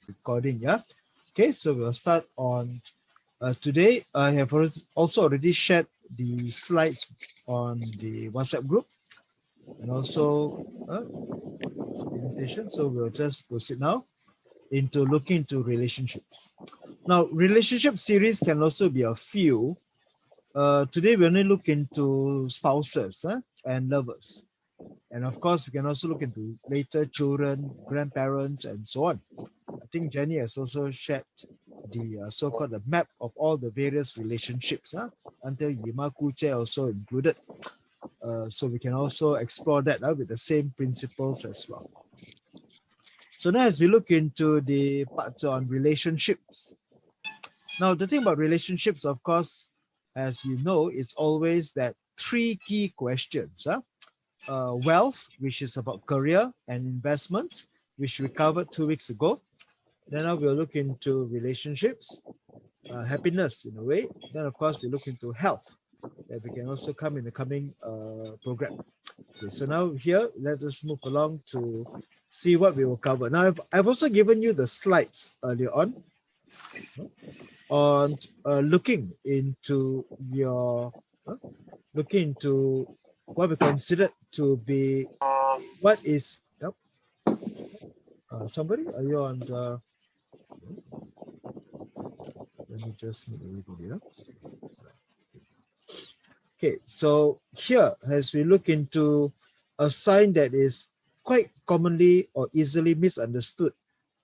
recording. Yeah. Okay, so we'll start on today. I have also already shared the slides on the WhatsApp group and also invitation. So we'll just proceed now into looking into relationships. Now, relationship series can also be a few. Today we only look into spouses and lovers. And of course, we can also look into later children, grandparents, and so on. I think Jenny has also shared the so-called the map of all the various relationships until Yima Kuche also included. So we can also explore that with the same principles as well. So now as we look into the parts on relationships. Now the thing about relationships, of course, as we know, it's always that three key questions. Wealth, which is about career and investments, which we covered 2 weeks ago. Then now we'll look into relationships, happiness in a way. Then of course we look into health that we can also come in the coming program. Okay, so now here, let us move along to see what we will cover. Now I've also given you the slides earlier on looking into what we consider to be what is somebody, are you on the, let me just make everybody up. Okay, so here as we look into a sign that is quite commonly or easily misunderstood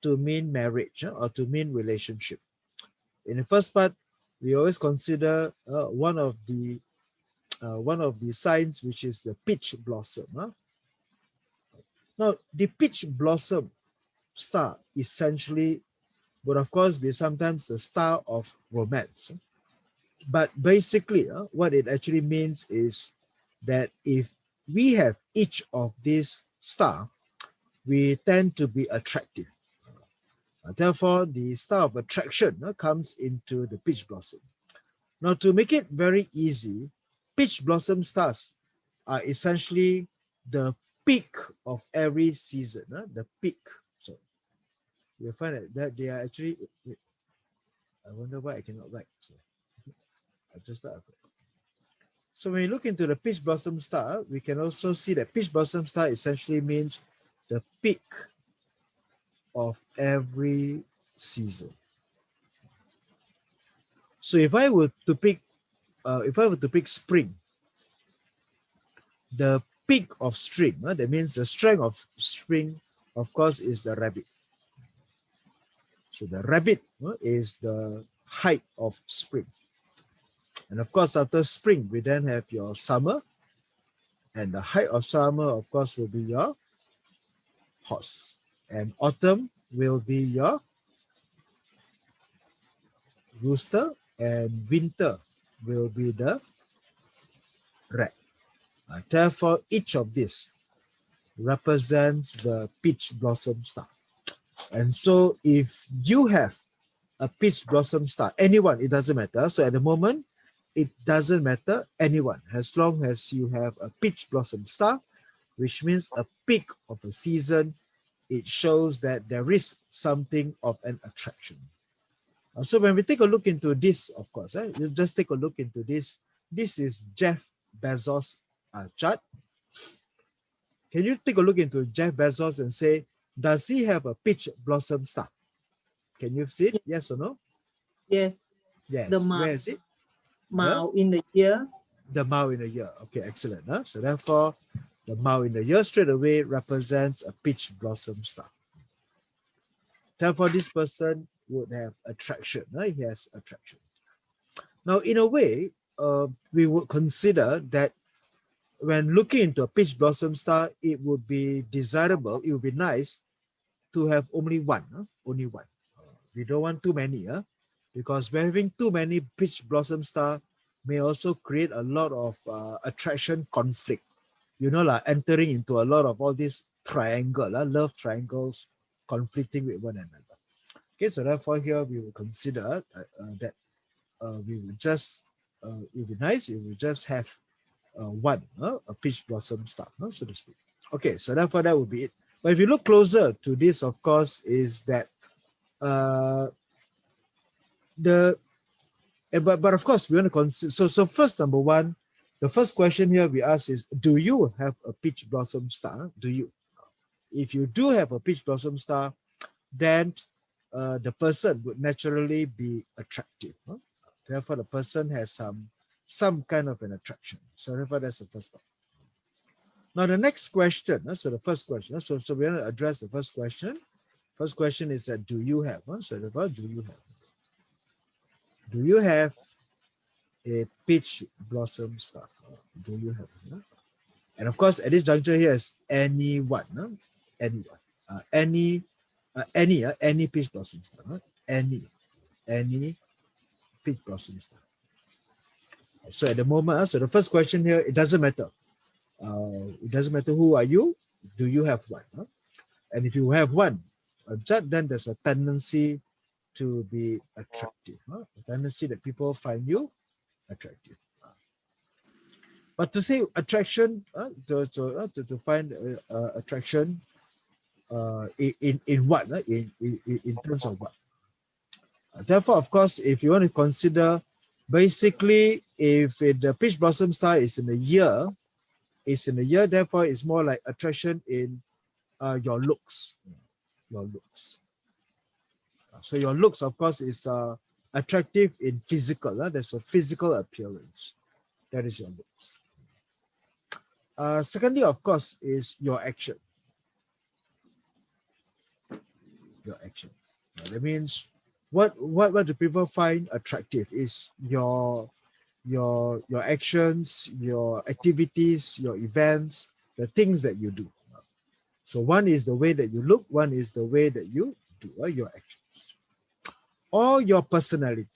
to mean marriage or to mean relationship. In the first part, we always consider one of the signs, which is the peach blossom. Now, the peach blossom star essentially would of course be sometimes the star of romance. But basically, what it actually means is that if we have each of these stars, we tend to be attractive. Therefore, the star of attraction comes into the peach blossom. Now, to make it very easy, peach blossom stars are essentially the peak of every season. The peak. So you'll find that they are actually. I wonder why I cannot write. So I just start. So when you look into the peach blossom star, we can also see that peach blossom star essentially means the peak of every season. So if I were to pick spring, the peak of spring, that means the strength of spring, of course, is the rabbit. So the rabbit is the height of spring. And of course, after spring, we then have your summer. And the height of summer, of course, will be your horse. And autumn will be your rooster. And winter will be the rat. Therefore, each of these represents the peach blossom star. And so if you have a peach blossom star, anyone, it doesn't matter. So at the moment, it doesn't matter, anyone, as long as you have a peach blossom star, which means a peak of a season, it shows that there is something of an attraction. So when we take a look into this, of course, you just take a look into this. This is Jeff Bezos' chart. Can you take a look into Jeff Bezos and say, does he have a peach blossom star? Can you see it? Yes or no? Yes. Yes. Where is it? Mao in the year. The Mao in the year. Okay, excellent. So therefore, the Mao in the year straight away represents a peach blossom star. Therefore, this person would have attraction. He has attraction. Now, in a way, we would consider that when looking into a peach blossom star, it would be desirable, it would be nice to have only one. Only one. We don't want too many, because by having too many peach blossom star may also create a lot of attraction conflict. You know, like entering into a lot of all these triangle, love triangles conflicting with one another. Okay, so therefore here we will consider that we will just, it would be nice if we just have one, a peach blossom star, so to speak. Okay, so therefore that would be it. But if you look closer to this, of course, is that But of course we want to consider. So first, number one, the first question here we ask is, do you have a peach blossom star? Do you? If you do have a peach blossom star, then the person would naturally be attractive. Huh? Therefore, the person has some kind of an attraction. So therefore, that's the first one. Now the next question, so the first question, so we're going to address the first question. First question is that, do you have? So therefore, do you have? Do you have a peach blossom star? Do you have? And of course, at this juncture here is anyone, anyone, any peach blossom star, any peach blossom star. So at the moment, so the first question here, it doesn't matter. It doesn't matter who are you. Do you have one? And if you have one, then there's a tendency to be attractive. A tendency that people find you attractive. But to say attraction, to find attraction in what? In terms of what? Therefore, of course, if you want to consider, basically, if the peach blossom star is in a year, therefore it's more like attraction in your looks. Your looks. So your looks, of course, is attractive in physical. There's a physical appearance. That is your looks. Secondly, of course, is your action. Your action. That means what do people find attractive is your actions, your activities, your events, the things that you do. So one is the way that you look, one is the way that you do your actions. Or your personality.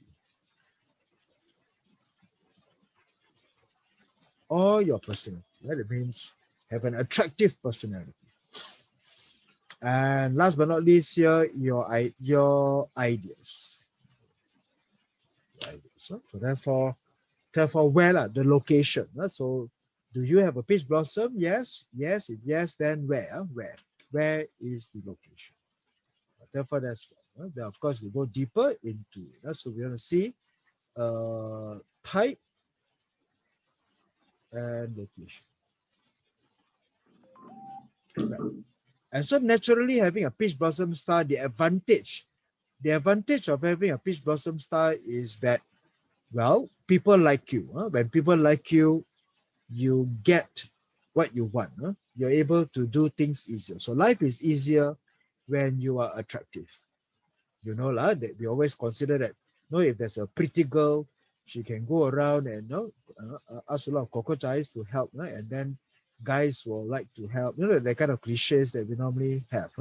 Or your personality. That means have an attractive personality. And last but not least here, your ideas. So therefore where the location. So do you have a peach blossom? Yes. If yes, then where? Where is the location? Therefore, that's why. Then of course we go deeper into it. So we're going to see type and location. Right. And so naturally having a peach blossom star, the advantage of having a peach blossom star is that, well, people like you. When people like you, you get what you want. You're able to do things easier. So life is easier when you are attractive. You know, that we always consider that, if there's a pretty girl, she can go around and ask a lot of crocodiles to help, and then guys will like to help. The kind of cliches that we normally have.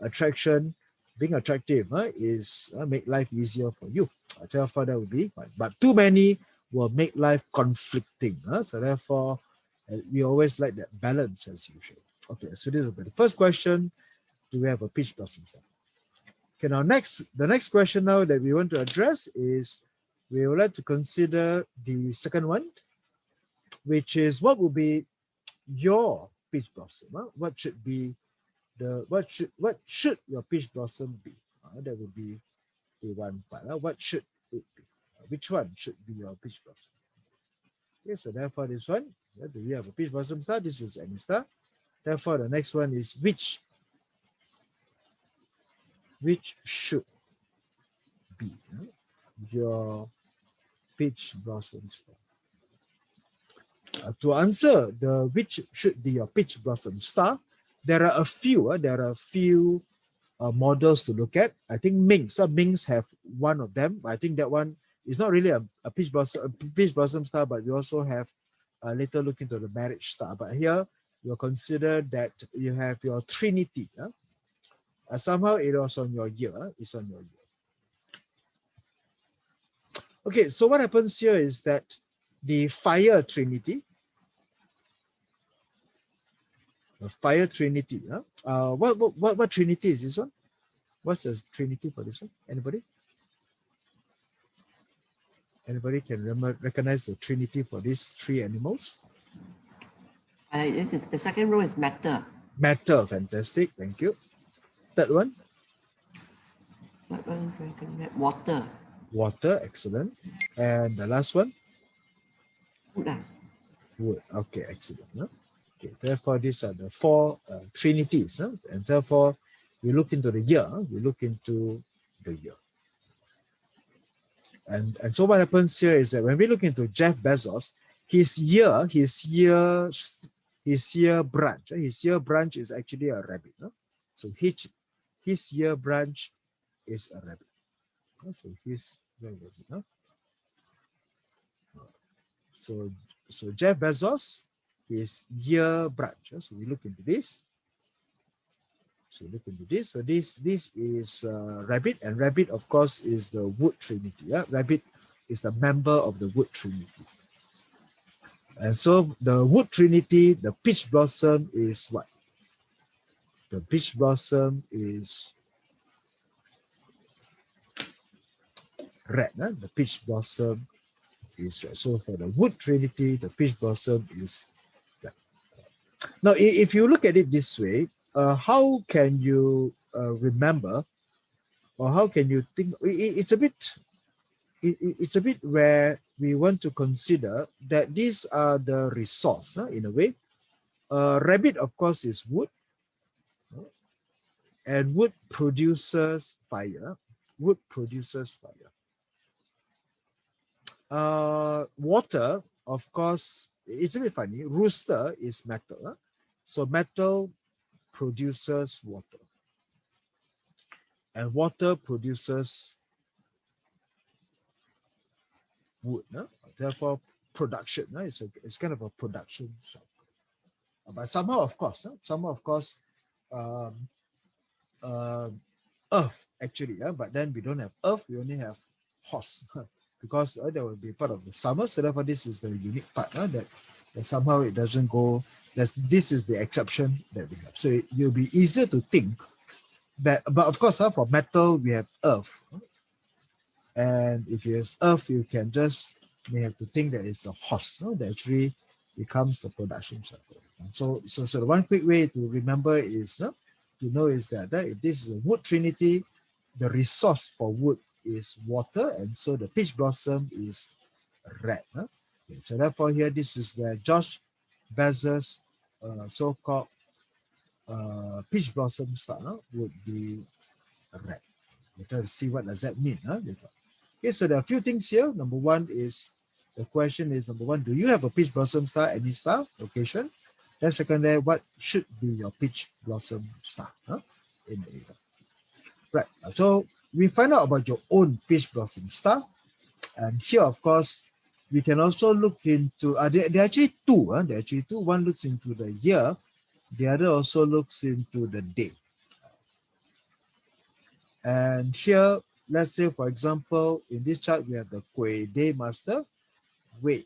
Attraction, being attractive is make life easier for you. Therefore, that would be fine. But too many will make life conflicting. So therefore, we always like that balance as usual. Okay, so this will be the first question. Do we have a peach blossom star? Okay, now the next question now that we want to address is, we would like to consider the second one, which is what will be your peach blossom? What should be what should your peach blossom be? That would be the one part. What should it be? Which one should be your peach blossom? Okay, so therefore this one, do we have a peach blossom star? This is any star. Therefore the next one is which should be your peach blossom star. To answer the which should be your peach blossom star, there are a few models to look at. I think Mings have one of them. I think that one is not really a peach blossom star, but we also have a little look into the marriage star. But here you'll consider that you have your Trinity. Somehow it was on your year. It's on your year. Okay, so what happens here is that the fire Trinity, what Trinity is this one? What's the Trinity for this one? Anybody can recognize the Trinity for these three animals? This is the second row is matter. Matter, fantastic, thank you. Third one? What one dragon rat? Water. Water, excellent. And the last one? Food. Wood. Okay, excellent. No? Okay, therefore, these are the four trinities. And therefore, we look into the year, we look into the year. And so what happens here is that when we look into Jeff Bezos, his year branch is actually a rabbit. No? So his year branch is a rabbit. So where was it? No? So Jeff Bezos, his year branch. So we look into this. So look into this. So this is rabbit, and rabbit, of course, is the wood trinity. Yeah? Rabbit is the member of the wood trinity. And so the wood trinity, the peach blossom is what? The peach blossom is red. The peach blossom is red. So for the wood trinity, the peach blossom is red. Now, if you look at it this way, how can you remember, or how can you think? It's a bit where we want to consider that these are the resource in a way. Rabbit, of course, is wood, and wood produces fire. Wood produces fire. Water, of course, it's a bit funny. Rooster is metal. So metal produces water. And water produces wood. Therefore, production. It's kind of a production cycle. But somehow, of course, earth actually, but then we don't have earth, we only have horse, because that will be part of the summer. So therefore, this is the unique part, that somehow it doesn't go. This is the exception that we have. So it'll be easier to think that, but of course, for metal we have earth, and if you have earth, you may have to think that it's a horse, that actually becomes the production cycle. And so the one quick way to remember is to know is that if this is a wood trinity, the resource for wood is water, and so the peach blossom is red. Okay, so therefore here, this is where George Bezos' so-called peach blossom star would be red. We try to see what does that mean. Okay, so there are a few things here. Number one is, the question is, number one, do you have a peach blossom star, any star, location? Then second there, what should be your peach blossom star in the area? Right, so we find out about your own peach blossom star. And here, of course, we can also look into, there are actually two. There are actually two. One looks into the year. The other also looks into the day. And here, let's say, for example, in this chart, we have the Kui Day Master, Wei.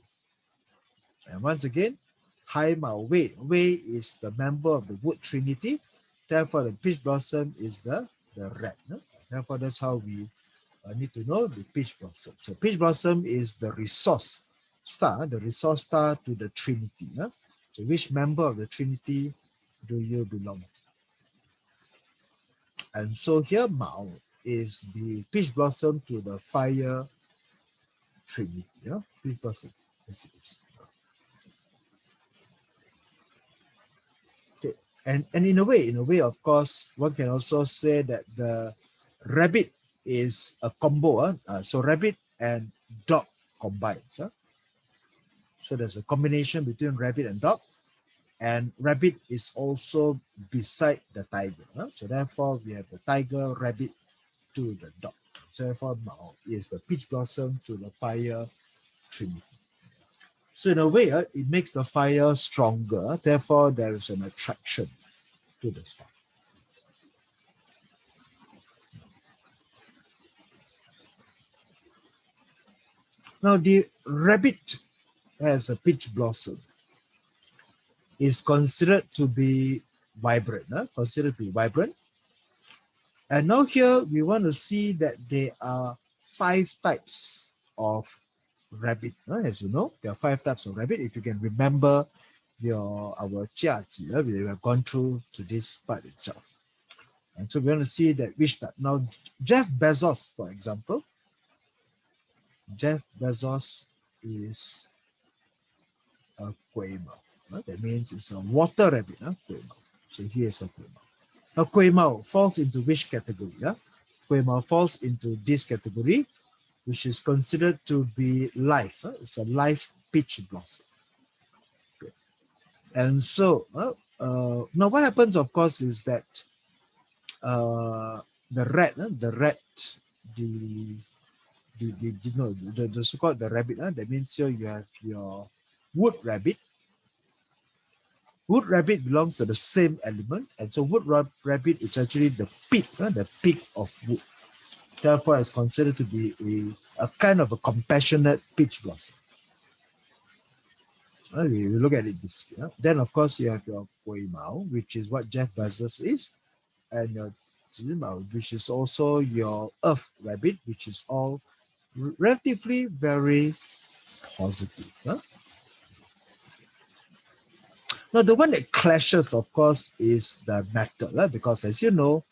And once again, Hai Mao Wei. Wei is the member of the wood trinity. Therefore, the peach blossom is the red. Therefore, that's how we need to know the peach blossom. So peach blossom is the resource star to the trinity. So which member of the trinity do you belong? And so here, Mao is the peach blossom to the fire trinity. Peach blossom. Yes, it is. Okay. And in a way, of course, one can also say that the rabbit is a combo. So rabbit and dog combined. So there's a combination between rabbit and dog. And rabbit is also beside the tiger. So therefore, we have the tiger, rabbit to the dog. So therefore, Mao is the peach blossom to the fire trinity. So in a way, it makes the fire stronger. Therefore, there is an attraction to the star. Now, the rabbit as a peach blossom is considered to be vibrant. And now here we want to see that there are 5 types of rabbit. As you know, there are 5 types of rabbit. If you can remember our jiaji, we have gone through to this part itself. And so we want to see that which type. Now, Jeff Bezos, for example, Jeff Bezos is a kueh mau. That means it's a water rabbit, kueh mau. So here's a kueh mau. Now, kueh mau falls into which category? Kueh mau falls into this category, which is considered to be live. It's a live peach blossom. Okay. And so, now what happens, of course, is that the rat, the so-called the rabbit. That means here you have your wood rabbit. Wood rabbit belongs to the same element, and so wood rabbit is actually the peak of wood. Therefore, it's considered to be a kind of a compassionate peach blossom. You look at it this way. Then, of course, you have your kueh mau, which is what Jeff Bezos is, and your mau, which is also your earth rabbit, which is all relatively very positive. Now, the one that clashes, of course, is the metal, because as you know,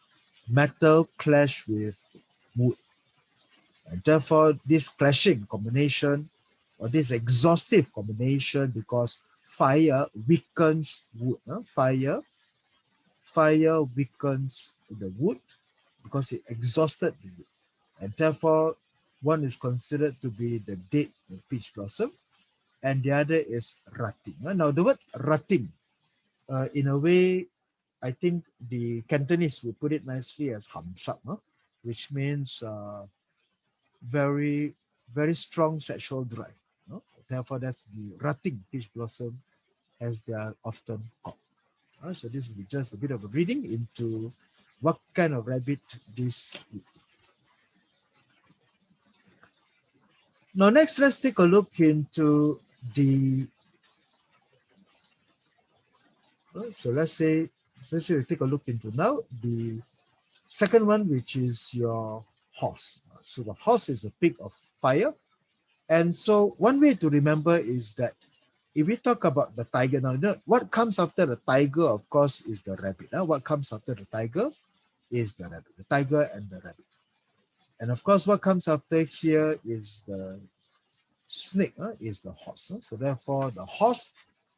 metal clash with wood. And therefore, this clashing combination or this exhaustive combination, because fire weakens wood. Fire weakens the wood because it exhausted the wood. And therefore, one is considered to be the dead peach blossom, and the other is rating. Now, the word rating, in a way, I think the Cantonese would put it nicely as hamsap, which means very, very strong sexual drive. Therefore, that's the rating peach blossom, as they are often called. So this will be just a bit of a reading into what kind of rabbit this is. Now, next, let's take a look into the. So let's say we take a look into now the second one, which is your horse. So the horse is the pig of fire. And so one way to remember is that if we talk about the tiger, now what comes after the tiger, of course, is the rabbit. What comes after the tiger is the rabbit, the tiger and the rabbit. And of course, what comes after here is the snake, is the horse. So therefore, the horse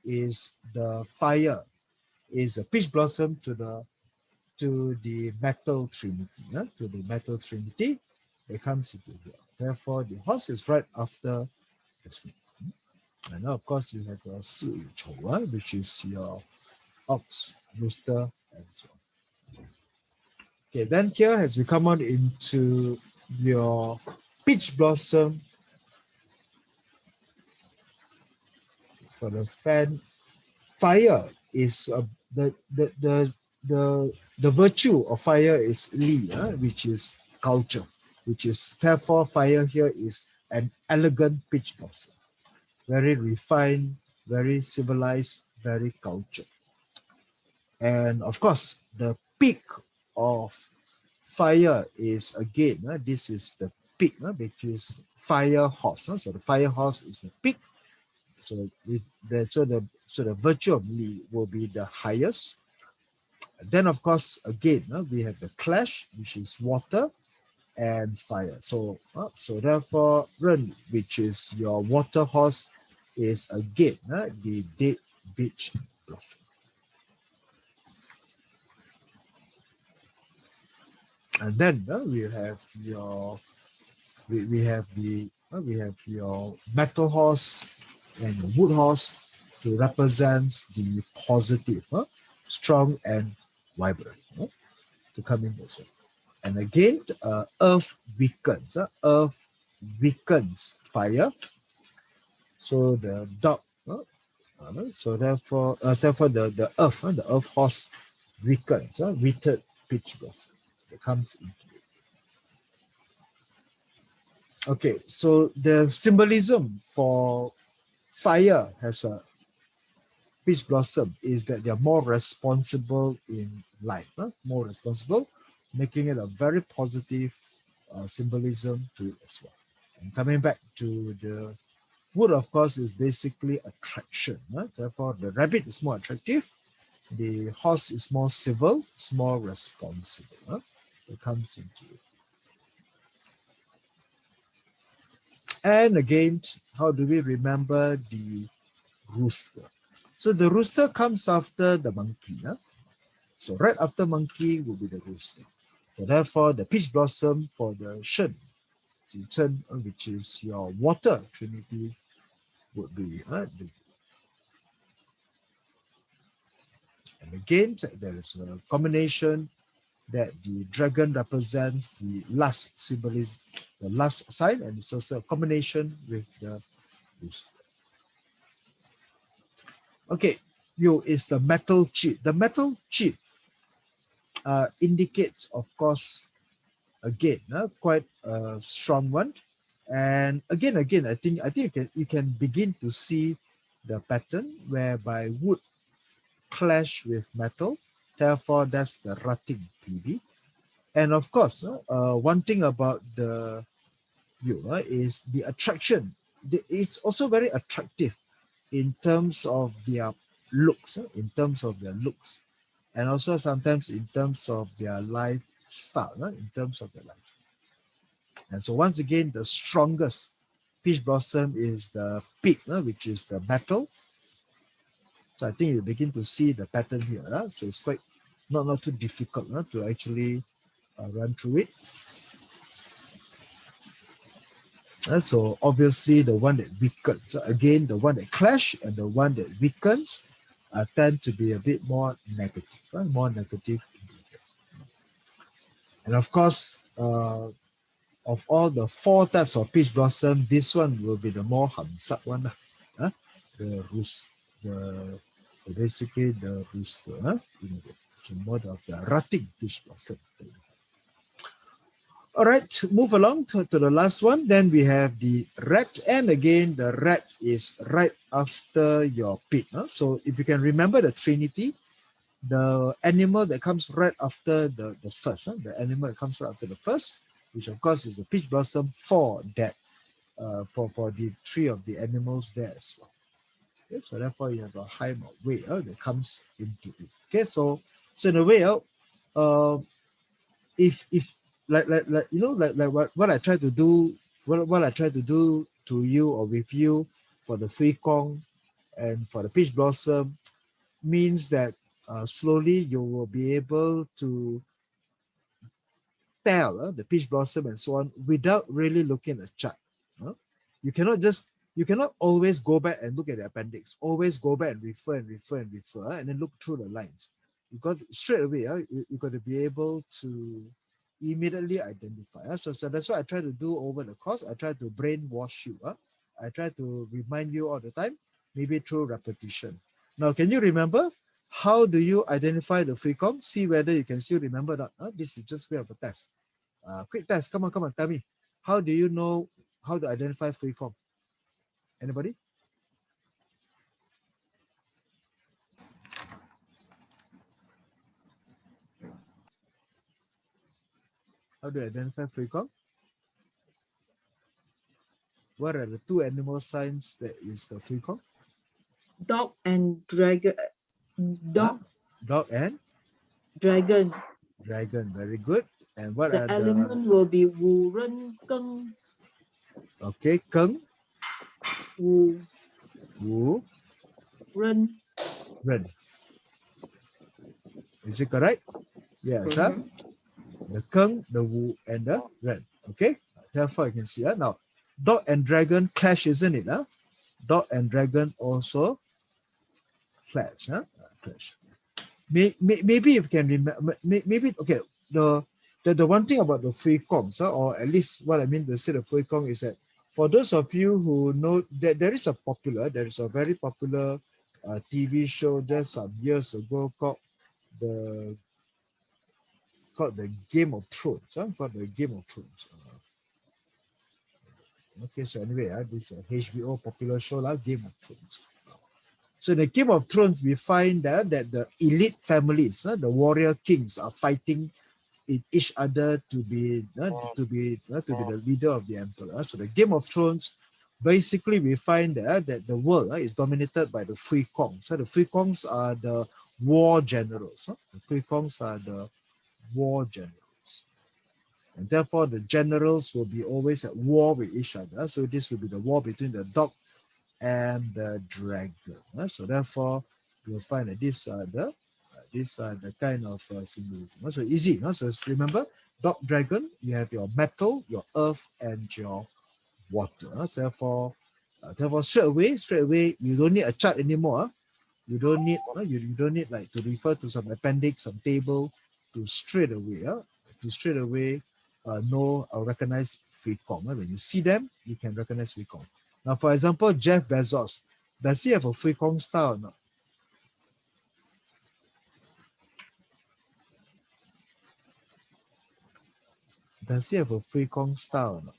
is the fire, is the peach blossom to the metal trinity, to the metal trinity that comes into here. Therefore, the horse is right after the snake. And now, of course, you have your si yu chou, which is your ox, rooster, and so on. Okay, then here as we come on into your peach blossom for the fan, fire is the virtue of fire is li, which is culture, which is therefore fire here is an elegant peach blossom, very refined, very civilized, very cultured. And of course, the peak of fire is again, this is the peak, which is fire horse. So the fire horse is the peak. So the virtue of li will be the highest. And then of course again we have the clash, which is water and fire. So therefore ren, which is your water horse, is again the dead peach blossom. And then we have your metal horse and wood horse to represent the positive, strong and vibrant, to come in this way. And again, earth weakens. Earth weakens fire. So the dog. So therefore the earth horse weakens. Withered peach blossom that comes into it. Okay, so the symbolism for fire has a peach blossom is that they are more responsible in life, more responsible, making it a very positive symbolism to it as well. And coming back to the wood, of course, is basically attraction. Therefore, the rabbit is more attractive, The horse is more civil, it's more responsible. Huh? It comes into it. And again, how do we remember the rooster? So the rooster comes after the monkey. Huh? So right after monkey will be the rooster. So therefore, the peach blossom for the shen, which is your water trinity, would be. And again, there is a combination that the dragon represents the last symbolism, the last sign, and it's also a combination with the rooster. Okay, Yu is the metal chip. The metal chip indicates, of course, again, quite a strong one. And again, I think you can begin to see the pattern whereby wood clash with metal. Therefore, that's the rutting PB. And of course, one thing about the viewer is the attraction. It's also very attractive in terms of their looks, and also sometimes in terms of their lifestyle, in terms of their life. And so once again, the strongest peach blossom is the pig, which is the metal. So I think you begin to see the pattern here. So it's quite not too difficult to actually run through it. So obviously the one that weakens, so again, the one that clash and the one that weakens tend to be a bit more negative, more negative. And of course, of all the 4 types of peach blossom, this one will be the more hamsat one. The roost, basically the rooster, so more of the rutting peach blossom. All right, move along to the last one. Then we have the rat, and again, the rat is right after your pig. So if you can remember the Trinity, the animal that comes right after the first, the animal that comes right after the first, which of course is the peach blossom for that, for the 3 of the animals there as well. Okay, so therefore you have a Heim or whale that comes into it. Okay, so in a whale, if like what I try to do, what I try to do to you or with you for the Fui Kong and for the peach blossom means that slowly you will be able to tell the peach blossom and so on without really looking at the chart. You cannot always go back and look at the appendix. Always go back and refer and then look through the lines. You got straight away. You got to be able to immediately identify. So that's what I try to do over the course. I try to brainwash you. I try to remind you all the time, maybe through repetition. Now, can you remember? How do you identify the freecom? See whether you can still remember that. This is just way of a test. Quick test. Come on, tell me. How do you know how to identify freecom? Anybody? How do you identify freecom? What are the 2 animal signs that is the freecom? Dog and dragon. Dog, Dog and dragon. dragon. Very good. And what The are element will be wu ren keng. Okay, keng, Wu wu, ren. ren. Is it correct? Yes. The keng, the wu, and the ren. Okay. Therefore, you can see now, dog and dragon clash, isn't it? Dog and dragon also clash. Clash. Maybe you can remember. Maybe okay. The one thing about the free comms, or at least what I mean to say the free com is that for those of you who know that there is a very popular TV show just some years ago called the Game of Thrones. Called the Game of Thrones. Okay, so anyway, this HBO popular show Game of Thrones. So in the Game of Thrones, we find that the elite families, the warrior kings, are fighting each other to be the leader of the emperor. So the Game of Thrones, basically we find that the world is dominated by the Free Kongs. So the Free Kongs are the war generals. The Fui Kongs are the war generals. And therefore, the generals will be always at war with each other. So this will be the war between the dog and the dragon. So therefore, you'll find that these are the kind of symbolism. So easy. So remember, dog, dragon, you have your metal, your earth, and your water. So therefore, straight away, you don't need a chart anymore. You don't need you don't need like to refer to some appendix, some table to straight away know or recognize Fui Kong. When you see them, you can recognize Fui Kong. Now, for example, Jeff Bezos, does he have a Fui Kong style or not? Does he have a Fui Kong style or not?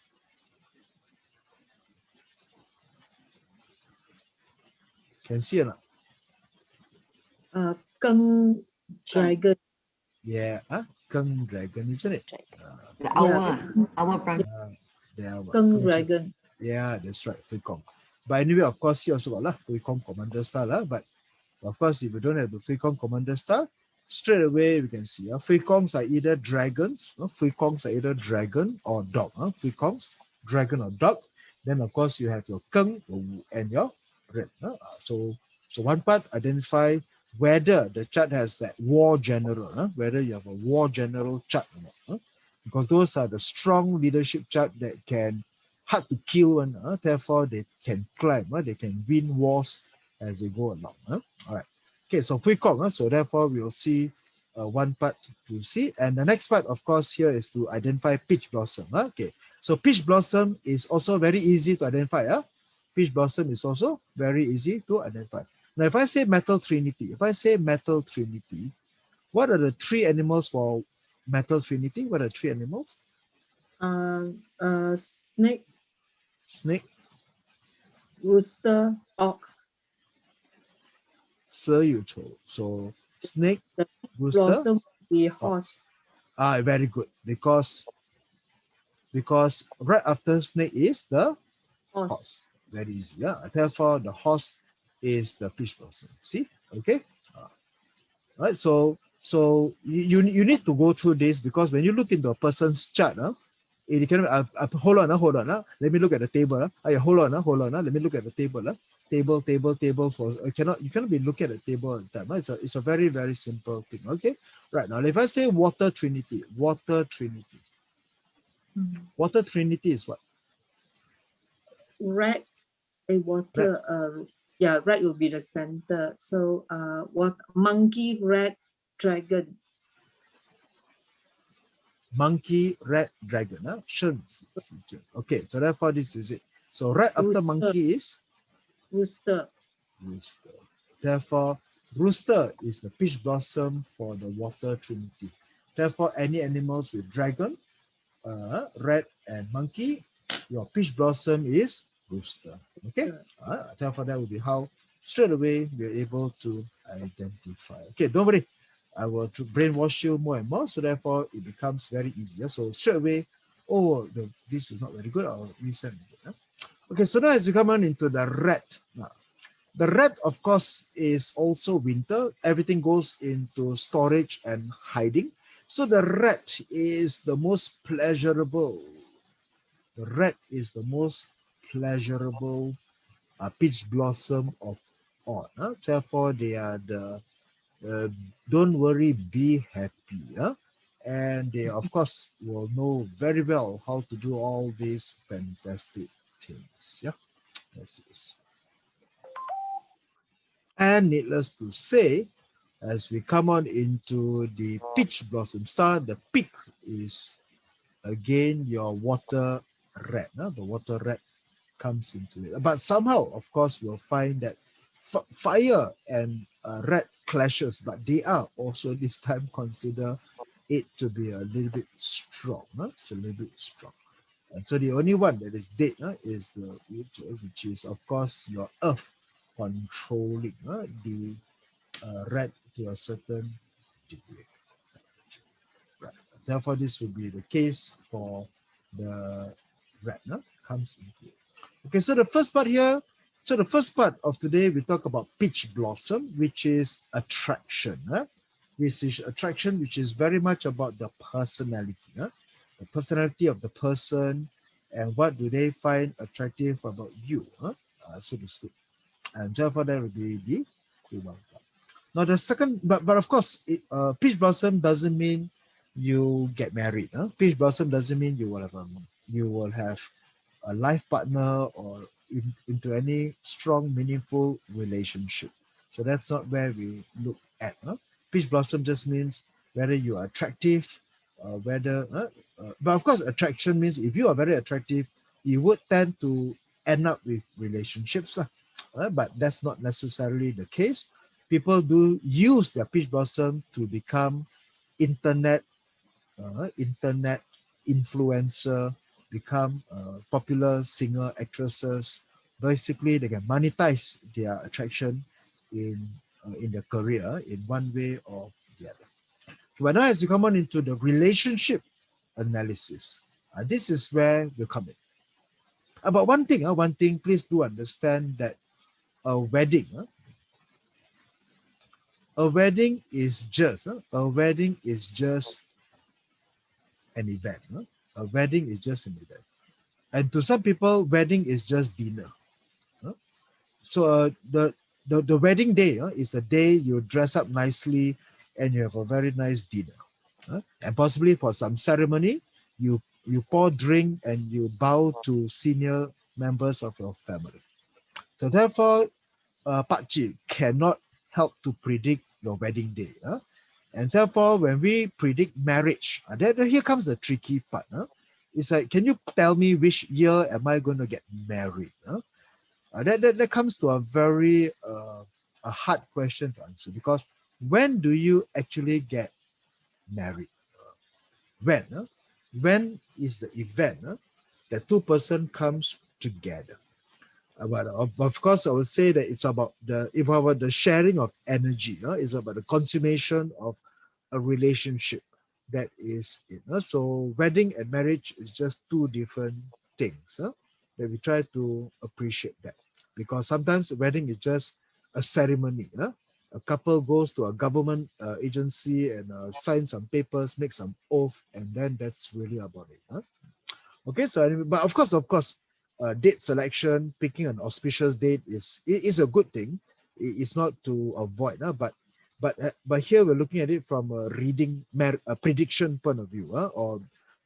Can see or not? Keng dragon. Yeah, Keng Dragon, isn't it? The owl, owl branch. Keng dragon. Yeah, that's right, Fui Kong. But anyway, of course, he also got Fui Kong commander style. But of course, if you don't have the Fui Kong commander style, straight away we can see Fui Kongs are either dragons. Fui Kongs are either dragon or dog. Fui Kongs, dragon or dog. Then of course you have your Keng and your red. So one part, identify whether the chart has that war general, whether you have a war general chart or not. Because those are the strong leadership chart that can hard to kill one. Therefore, they can climb. They can win wars as they go along. All right. Okay, so Fui Kong. So therefore, we will see one part to see. And the next part, of course, here is to identify peach blossom. Okay, so peach blossom is also very easy to identify. Peach blossom is also very easy to identify. Now, if I say metal trinity, what are the three animals for metal trinity? What are three animals? Snake, Snake, rooster, ox. 蛇有头. So snake, The rooster, blossom will be horse. very good. Because right after snake is the Horse. horse. Very easy. Therefore, the horse is the peach blossom. See? Okay. Right. So you need to go through this, because when you look into a person's chart, it can hold on. Let me look at the table. Hold on. Let me look at the table. Table for you cannot be looking at the table all the time. It's a very, very simple thing. Okay. Right. Now, if I say water trinity. Water trinity is what? Red, a water. Red will be the center. So what? Monkey, red, dragon. Monkey, red, dragon. Okay, so therefore this is it. So right after monkey is rooster. Therefore, rooster is the peach blossom for the water trinity. Therefore, any animals with dragon, red, and monkey, your peach blossom is rooster. Okay. Therefore, that will be how straight away we are able to identify. Okay, don't worry. I will brainwash you more and more, so therefore it becomes very easier. So straight away, this is not very good. I'll resend it. Okay, so now as we come on into the red. The red, of course, is also winter. Everything goes into storage and hiding. So the red is the most pleasurable. The red is the most pleasurable peach blossom of all. Therefore, they are the don't worry, be happy. And they, of course, will know very well how to do all these fantastic things. Yeah, that's it. And needless to say, as we come on into the peach blossom star, the peak is again your water red. The water red comes into it. But somehow, of course, we'll find that fire and red clashes, but they are also this time consider it to be a little bit strong. It's a little bit strong. And so the only one that is dead is the which is, of course, your earth controlling the red to a certain degree. Right. Therefore, this will be the case for the red comes into it. Okay, so the first part here So the first part of today, we talk about peach blossom, which is attraction. Which is attraction, which is very much about the personality. The personality of the person and what do they find attractive about you, so to speak. And therefore, that will be the one part. Now the second, but of course, peach blossom doesn't mean you get married. Peach blossom doesn't mean you will have a life partner or into any strong, meaningful relationship. So that's not where we look at. Peach blossom just means whether you are attractive, but of course, attraction means if you are very attractive, you would tend to end up with relationships. But that's not necessarily the case. People do use their peach blossom to become internet internet influencer, become popular singer, actresses. Basically, they can monetize their attraction in their career in one way or the other. But now as you come on into the relationship analysis, this is where we come in. But one thing, please do understand that a wedding, a wedding is just an event. A wedding is just an event. And to some people, wedding is just dinner. So the wedding day is the day you dress up nicely and you have a very nice dinner. And possibly for some ceremony, you pour drink and you bow to senior members of your family. So therefore, Pakcik cannot help to predict your wedding day. And therefore, when we predict marriage, here comes the tricky part. It's like, can you tell me which year am I going to get married? That comes to a very a hard question to answer, because when do you actually get married? When? When is the event that two person comes together? But of course, I would say that it's about the sharing of energy. It's about the consummation of a relationship that is it. So wedding and marriage is just two different things. That we try to appreciate that, because sometimes wedding is just a ceremony. A couple goes to a government agency and sign some papers, make some oath, and then that's really about it. Okay, so anyway, but of course, date selection, picking an auspicious date is a good thing. It's not to avoid, but here we're looking at it from a prediction point of view, or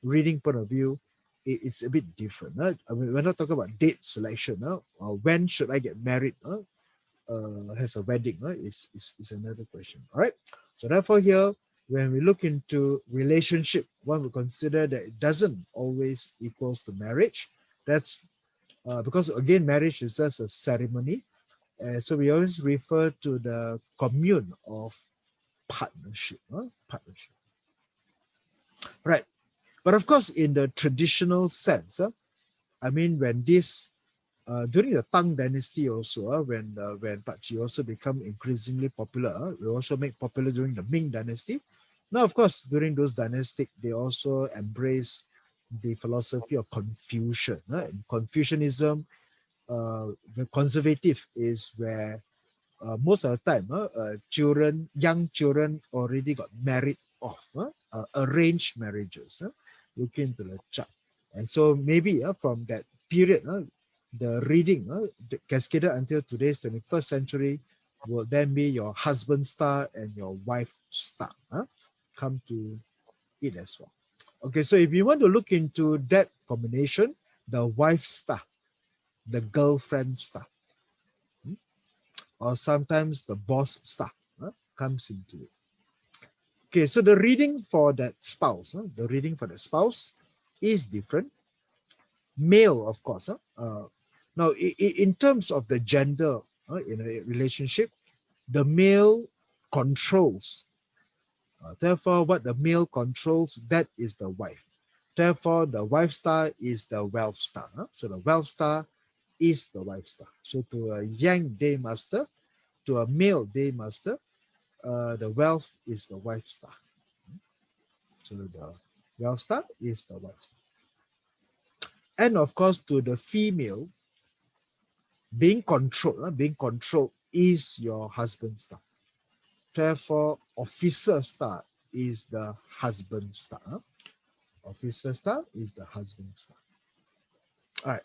reading point of view. It's a bit different. I mean, we're not talking about date selection. Or when should I get married? Has a wedding? Is another question. All right. So therefore, here when we look into relationship, one will consider that it doesn't always equals to marriage. That's because again, marriage is just a ceremony. So we always refer to the commune of partnership. Partnership. Right. But of course, in the traditional sense, I mean, when this during the Tang Dynasty also, when Pakcik also become increasingly popular, we also make popular during the Ming Dynasty. Now, of course, during those dynastic, they also embrace the philosophy of Confucian. In Confucianism, the conservative is where most of the time, young children already got married off, arranged marriages. Look into the chart. And so maybe from that period, the reading, the cascaded until today's 21st century, will then be your husband star and your wife star. Come to it as well. Okay, so if you want to look into that combination, the wife star, the girlfriend star, or sometimes the boss star comes into it. Okay, so the reading for that spouse, is different. Male, of course. Now, in terms of the gender in a relationship, the male controls. Therefore, what the male controls, that is the wife. Therefore, the wife star is the wealth star. So the wealth star is the wife star. So to a young day master, to a male day master, the wealth is the wife star. So the wealth star is the wife star. And of course, to the female, being controlled is your husband star. Therefore, officer star is the husband star. Officer star is the husband star. All right.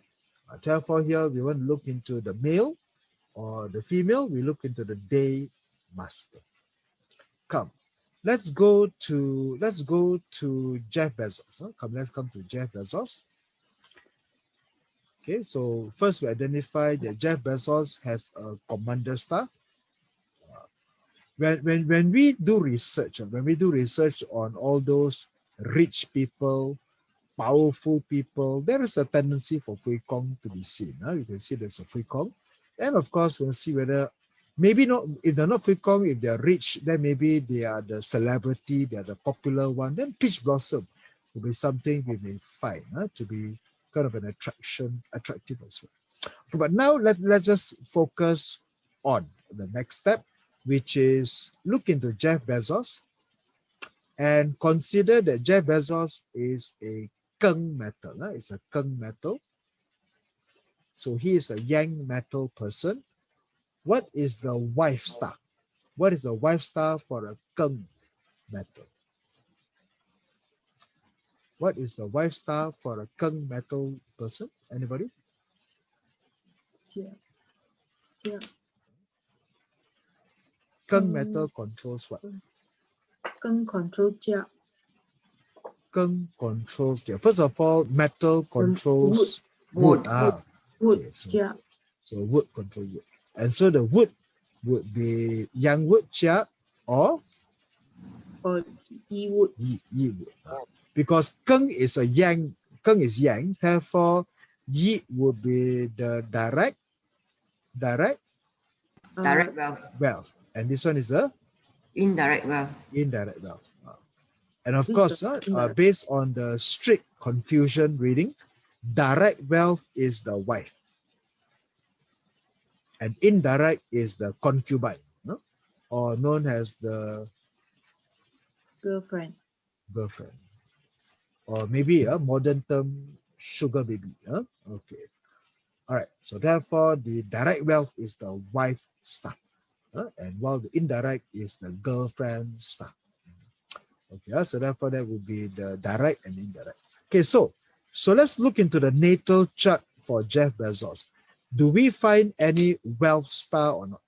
Therefore, here we want to look into the male or the female. We look into the day master. Come, let's go to Jeff Bezos. Let's come to Jeff Bezos. Okay, so first we identify that Jeff Bezos has a commander star. When we do research, on all those rich people, powerful people, there is a tendency for Fui Kong to be seen. You can see there's a Fui Kong. And of course, we'll see whether, maybe not, if they're not Fui Kong, if they're rich, then maybe they are the celebrity, they are the popular one. Then Peach Blossom will be something we may find to be kind of an attractive as well. Okay, but now let's just focus on the next step, which is look into Jeff Bezos and consider that Jeff Bezos is a Keng metal. It's a Keng metal. So he is a Yang metal person. What is the wife star? What is the wife star for a Keng metal? What is the wife star for a Keng metal person? Anybody? Yeah. Keng metal controls what? Keng control Jia. Keng controls Jia. First of all, metal controls wood. Wood. Okay, Jia. so wood controls wood. And so the wood would be Yang wood, Jia, or Yi wood. Yi wood. Because Keng is a Yang, Keng is Yang, therefore Yi would be the direct wealth. And this one is the Indirect wealth. Indirect wealth. And of This course, is indirect. based on the strict Confucian reading, direct wealth is the wife. And indirect is the concubine, or known as the Girlfriend. Or maybe a modern term, sugar baby. Okay. All right. So therefore, the direct wealth is the wife star. And while the indirect is the girlfriend star. Okay, so therefore that would be the direct and indirect. Okay, so let's look into the natal chart for Jeff Bezos. Do we find any wealth star or not?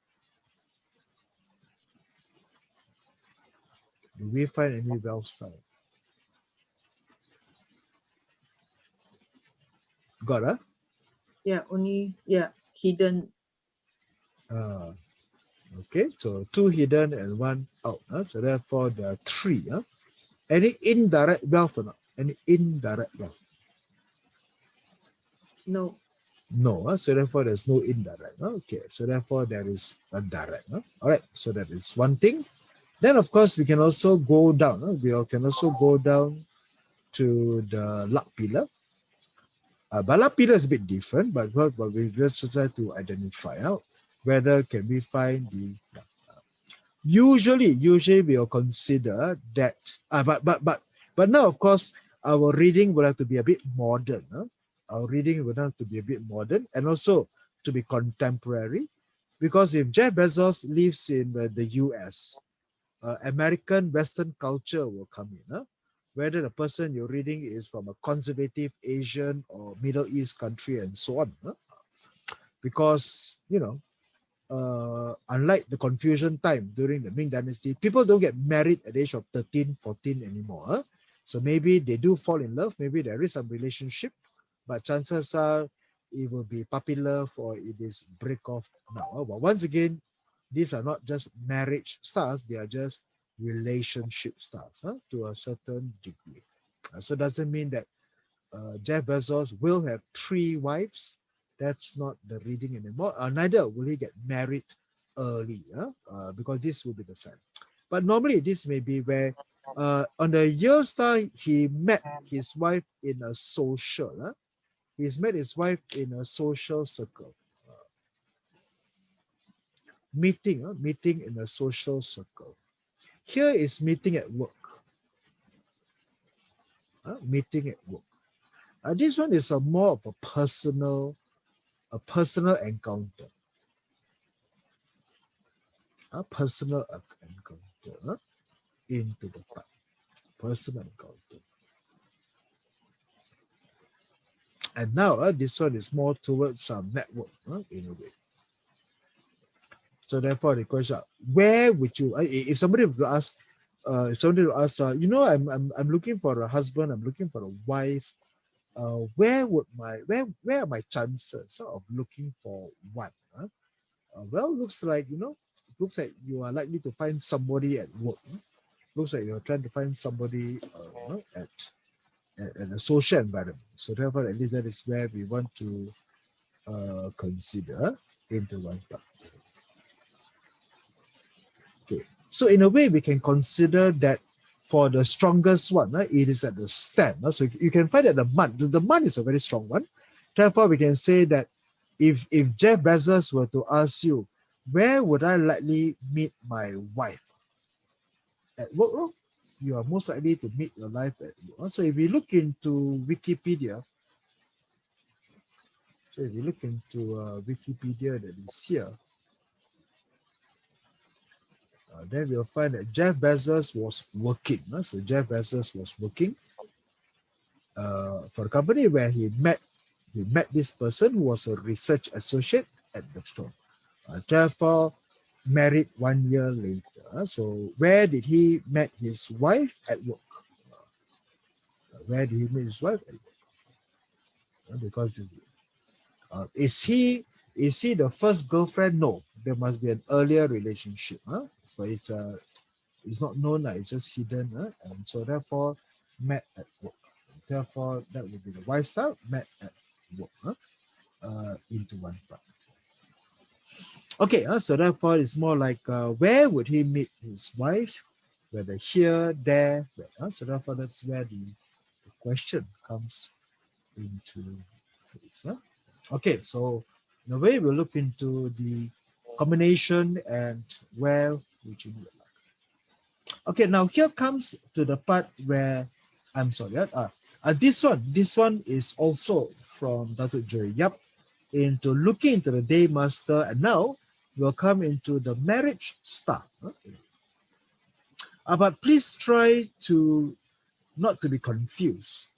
Do we find any wealth star? Got it? Yeah, only hidden. Okay, so 2 hidden and 1 out. So therefore there are 3. Any indirect wealth or not? Any indirect wealth? No. No, so therefore there's no indirect. Okay, so therefore there is a direct. All right, so that is one thing. Then of course we can also go down. We can also go down to the luck pillar. But luck pillar is a bit different, but we just try to identify out whether can we find the usually we'll consider that but now of course our reading will have to be a bit modern. Our reading will have to be a bit modern and also to be contemporary, because if Jeff Bezos lives in the US, American Western culture will come in. Whether the person you're reading is from a conservative Asian or Middle East country and so on. Because, unlike the Confucian time during the Ming Dynasty, people don't get married at the age of 13, 14 anymore. So maybe they do fall in love, maybe there is some relationship, but chances are it will be puppy love or it is break off now. But once again, these are not just marriage stars, they are just relationship stars to a certain degree. So it doesn't mean that Jeff Bezos will have 3 wives. That's not the reading anymore. Neither will he get married early, because this will be the sign. But normally this may be where on the year star, he met his wife in a social. He's met his wife in a social circle. Meeting in a social circle. Here is meeting at work. Meeting at work. This one is a more of a personal a personal encounter. A personal encounter into the part. Personal encounter. And now this one is more towards some network in a way. So therefore the question, where would you, if somebody would ask, you know, I'm looking for a husband, I'm looking for a wife, where are my chances of looking for one? Well, looks like, you know, looks like you are likely to find somebody at work. Looks like you're trying to find somebody at a social environment. So therefore, at least that is where we want to consider into one part. Okay. So in a way, we can consider that for the strongest one, it is at the stem. So you can find that the man is a very strong one. Therefore, we can say that if Jeff Bezos were to ask you, where would I likely meet my wife? At work, you are most likely to meet your wife at work. So if we look into Wikipedia, that is here, then we'll find that Jeff Bezos was working. So Jeff Bezos was working for a company where he met this person who was a research associate at the firm. Therefore, married 1 year later. So where did he met his wife? At work. Where did he meet his wife? At work. Because is he the first girlfriend? No, there must be an earlier relationship. So it's not known, it's just hidden, and so therefore met at work. Therefore, that would be the lifestyle met at work into one part. Okay, so therefore it's more like where would he meet his wife? Whether here, there, where, so therefore that's where the question comes into place. Okay, so in a way we'll look into the combination and where would you meet. Okay, now here comes to the part where I'm sorry. This one is also from Dr. Joy Yap into looking into the day master, and now we'll come into the marriage star. But please try to not to be confused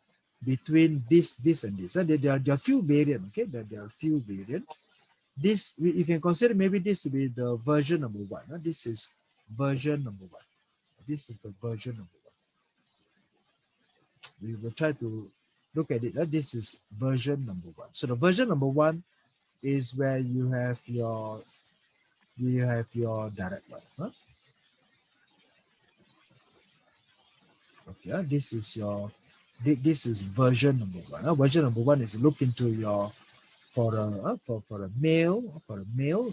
between this and this. There are few variants. Okay, there are few variants. This you can consider maybe this to be the version number 1. This is version number 1. This is the version number 1. We will try to look at it. This is version number 1. So the version number 1 is where you have your direct wife. Okay, this is version number 1. Version number 1 is look into your for a male.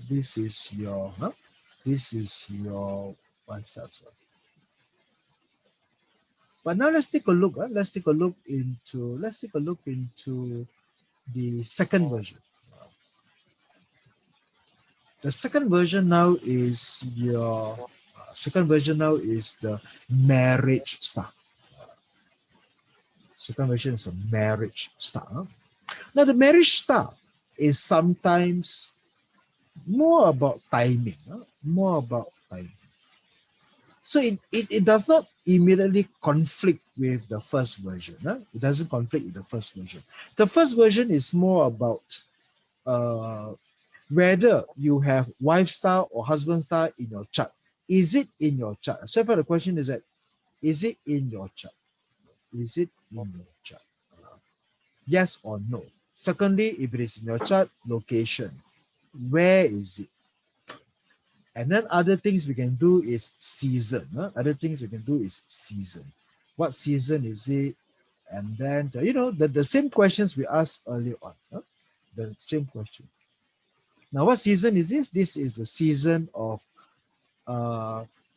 This is your lifestyle. But now let's take a look. Let's take a look into the second version. The second version now is the marriage star. Second version is a marriage star. Now the marriage star is sometimes more about timing. So it does not immediately conflict with the first version. It doesn't conflict with the first version. The first version is more about whether you have wife star or husband star in your chart. Is it in your chart? So far the question is that, is it in your chart? Is it in your chart? Yes or no? Secondly, if it is in your chart, location. Where is it? And then other things we can do is season. Other things we can do is season. What season is it? And then, the same questions we asked earlier on. The same question. Now, what season is this? This is the season of,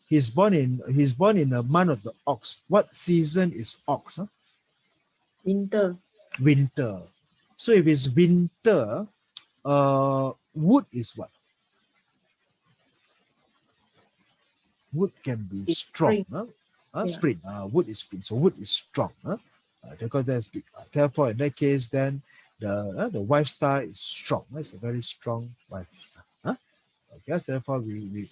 he's born in the month of the ox. What season is ox? Winter. Winter. So if it's winter, wood is what? Wood can be It's strong. spring. Spring. Wood is spring. So wood is strong. Because that's big. Therefore, in that case, then the wife star is strong. It's a very strong wife star. Huh? Okay, so therefore we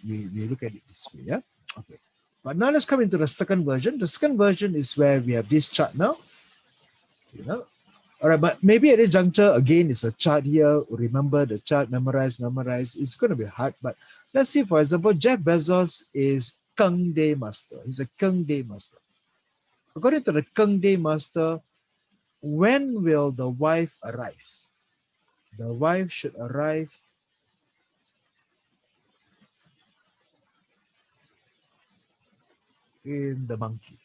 look at it this way. Yeah. Okay. But now let's come into the second version. The second version is where we have this chart now. You know. All right, but maybe at this juncture, again, it's a chart here. Remember the chart, memorize. It's going to be hard, but let's see, for example, Jeff Bezos is Keng Day Master. He's a Keng Day Master. According to the Keng Day Master, when will the wife arrive? The wife should arrive in the monkey.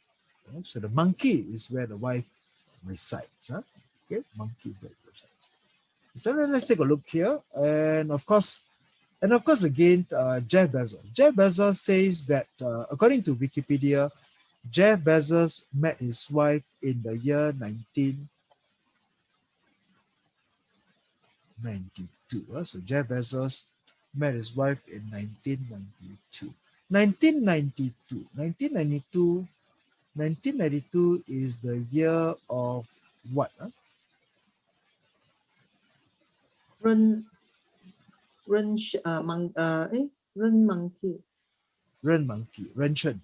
So the monkey is where the wife resides. Huh? Okay, monkey is where it resides. So let's take a look here, and of course, again, Jeff Bezos. Jeff Bezos says that according to Wikipedia, Jeff Bezos met his wife in the year 1992. So Jeff Bezos met his wife in 1992. 1992 is the year of what? Huh? Ren monkey. Ren monkey, Ren Chen.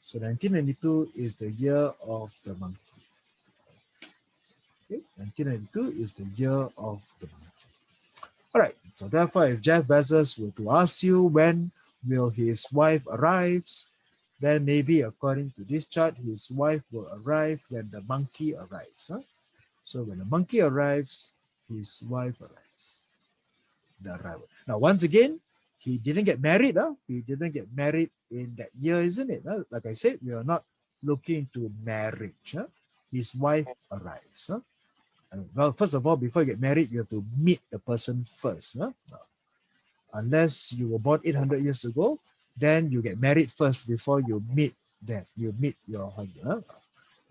So 1992 is the year of the monkey. Okay, 1992 is the year of the monkey. All right, so therefore, if Jeff Bezos were to ask you when will his wife arrive, then maybe according to this chart, his wife will arrive when the monkey arrives. Huh? So when the monkey arrives, his wife arrives. The arrival. Now, once again, he didn't get married. Huh? He didn't get married in that year, isn't it? Huh? Like I said, we are not looking to marriage. Huh? His wife arrives. Huh? Well, first of all, before you get married, you have to meet the person first. Huh? Unless you were born 800 years ago, then you get married first before you meet them. You meet your husband.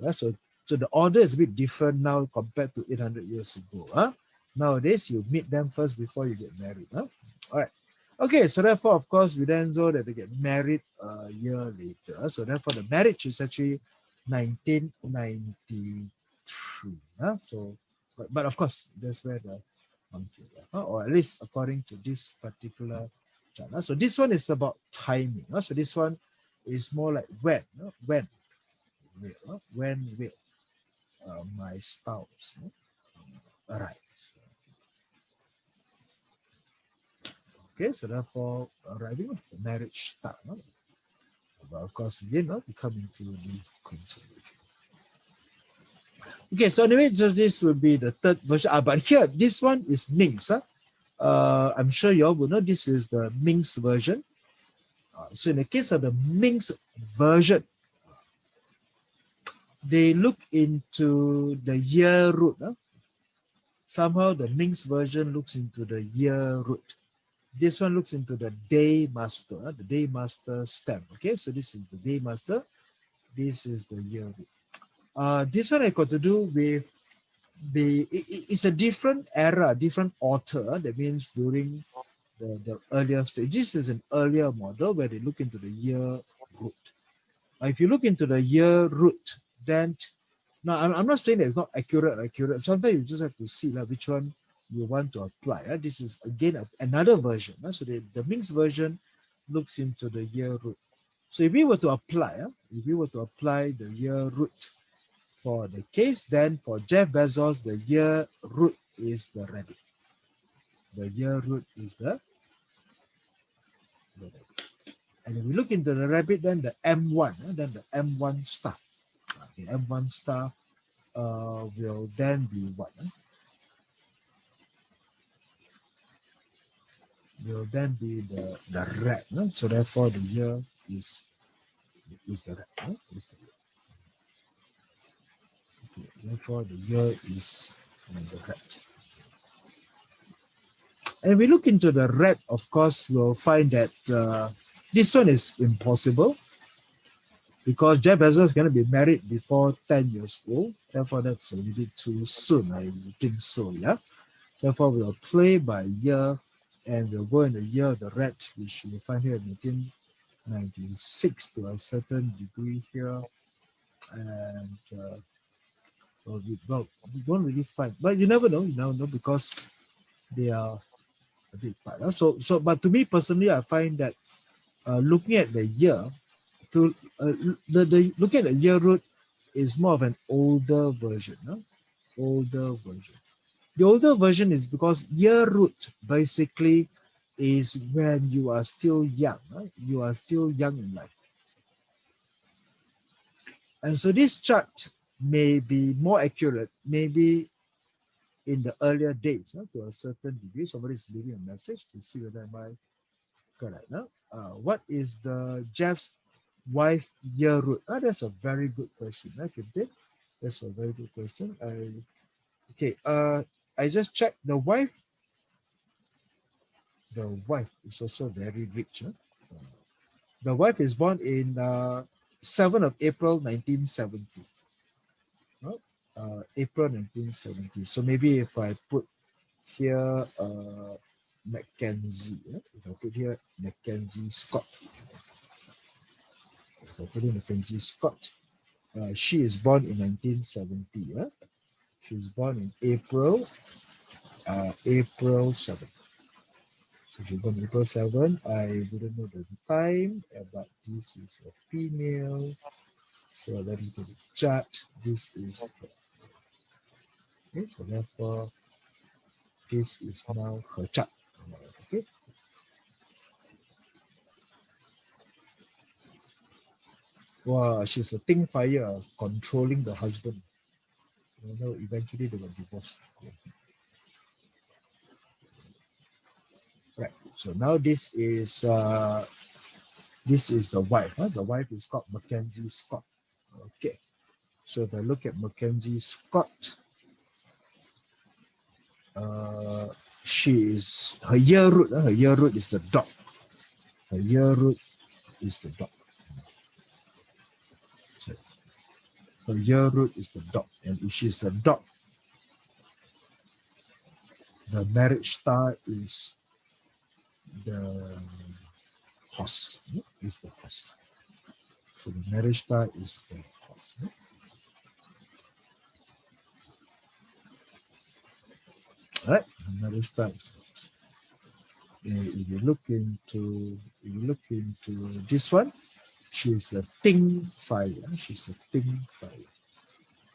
Huh? So the order is a bit different now compared to 800 years ago. Huh? Nowadays, you meet them first before you get married. Huh? All right. Okay, so therefore, of course, we then saw that they get married a year later. So therefore, the marriage is actually 1993. Huh? So, but of course, that's where the monkey, or at least according to this particular chart. So this one is about timing. So this one is more like when will my spouse arrives. Okay, so therefore arriving of the marriage start. But of course, again, we come into the consideration. Okay, so anyway, just this will be the third version. But here, this one is Ming's. I'm sure you all will know this is the Ming's version. So in the case of the Ming's version, they look into the year root. Somehow the Ming's version looks into the year root. This one looks into the day master, the day master stem. Okay, so this is the day master. This is the year root. This one I got to do with it's a different era, different author. That means during the earlier stage. This is an earlier model where they look into the year root. If you look into the year root, then now I'm not saying that it's not accurate. Sometimes you just have to see which one you want to apply. This is again another version. So the Ming's version looks into the year root. So if we were to apply, the year root for the case, then for Jeff Bezos, the year root is the rabbit. The year root is the rabbit. And if we look into the rabbit, then the M1, then the M1 star. The M1 star will then be what? Will then be the rat. So therefore the year is the rat. Is the year. Okay, therefore the year is the rat. And we look into the rat, of course, we'll find that this one is impossible because Jeff Bezos is going to be married before 10 years old. Therefore, that's a little bit too soon. I think so, yeah. Therefore, we'll play by year and we'll go in the year of the rat, which you'll find here in 1996 to a certain degree here. And We don't really find, but you never know. You never know because they are a bit part. But to me personally, I find that looking at the year, to the looking at the year root is more of an older version. Older version. The older version is because year root basically is when you are still young. You are still young in life. And so this chart may be more accurate, maybe in the earlier days, to a certain degree. Somebody is leaving a message to see whether am I correct. What is the Jeff's wife year root? That's a very good question. That's a very good question. I just checked the wife. The wife is also very rich. The wife is born in 7th of April 1970. April 1970. So maybe if I put here Mackenzie, if I put here Mackenzie Scott, if I put in Mackenzie Scott, she is born in 1970. She was born in April 7th. So she was born April 7th. I didn't know the time, but this is a female. So let me go to the chart. This is her. Okay, so therefore, this is now her chart. Okay. Wow, she's a thing fire controlling the husband. Eventually they will divorce. Right. So now this is the wife. The wife is called Mackenzie Scott. Okay. So if I look at Mackenzie Scott, her year root. Her year root is the dog. Her year root is the dog. So her year root is the dog, and if she's a dog, the marriage star is the horse. Is the horse. So the marriage star is the horse. All right, the marriage star is the horse. If you look into this one, she's a thing fire. She's a thing fire.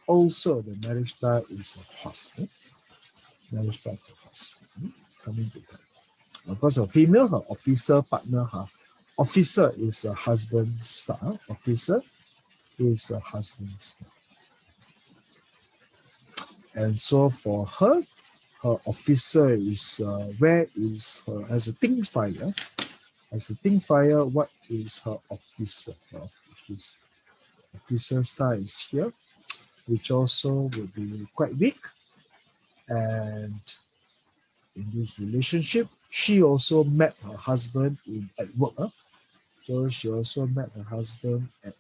Also, the marriage star is a horse. Marriage star is a horse. Coming together. Of course, a female, her officer partner, her officer is a husband star. Officer is a husband star. And so for her, her officer is where is her as a thing fire? As a thing fire, what is her officer? Her officer star is here, which also will be quite weak. And in this relationship, she also met her husband at work. So she also met her husband at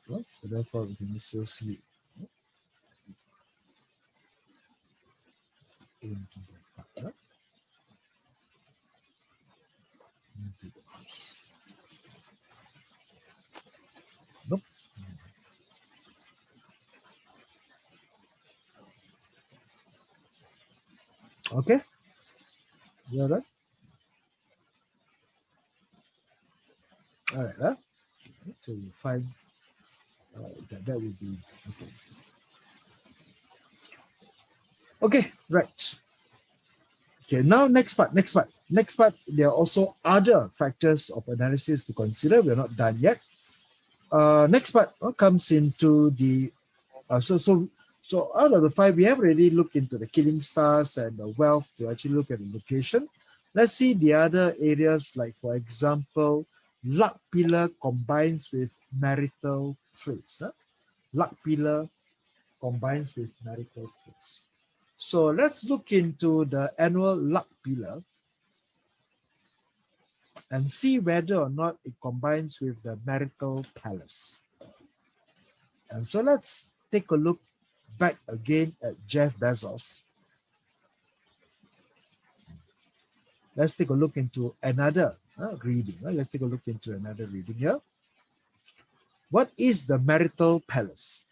work. So therefore, we can also see into the heart. Into the house. Nope. Okay. You got that? All right. So you find that would be okay. Okay, right. Okay, now next part. There are also other factors of analysis to consider. We're not done yet. Next part comes into the so out of the 5, we have already looked into the killing stars and the wealth to actually look at the location. Let's see the other areas, like for example, luck pillar combines with marital traits. Luck pillar combines with marital traits. So let's look into the annual luck pillar and see whether or not it combines with the marital palace. And so let's take a look back again at Jeff Bezos. Let's take a look into another reading. Let's take a look into another reading here. What is the marital palace?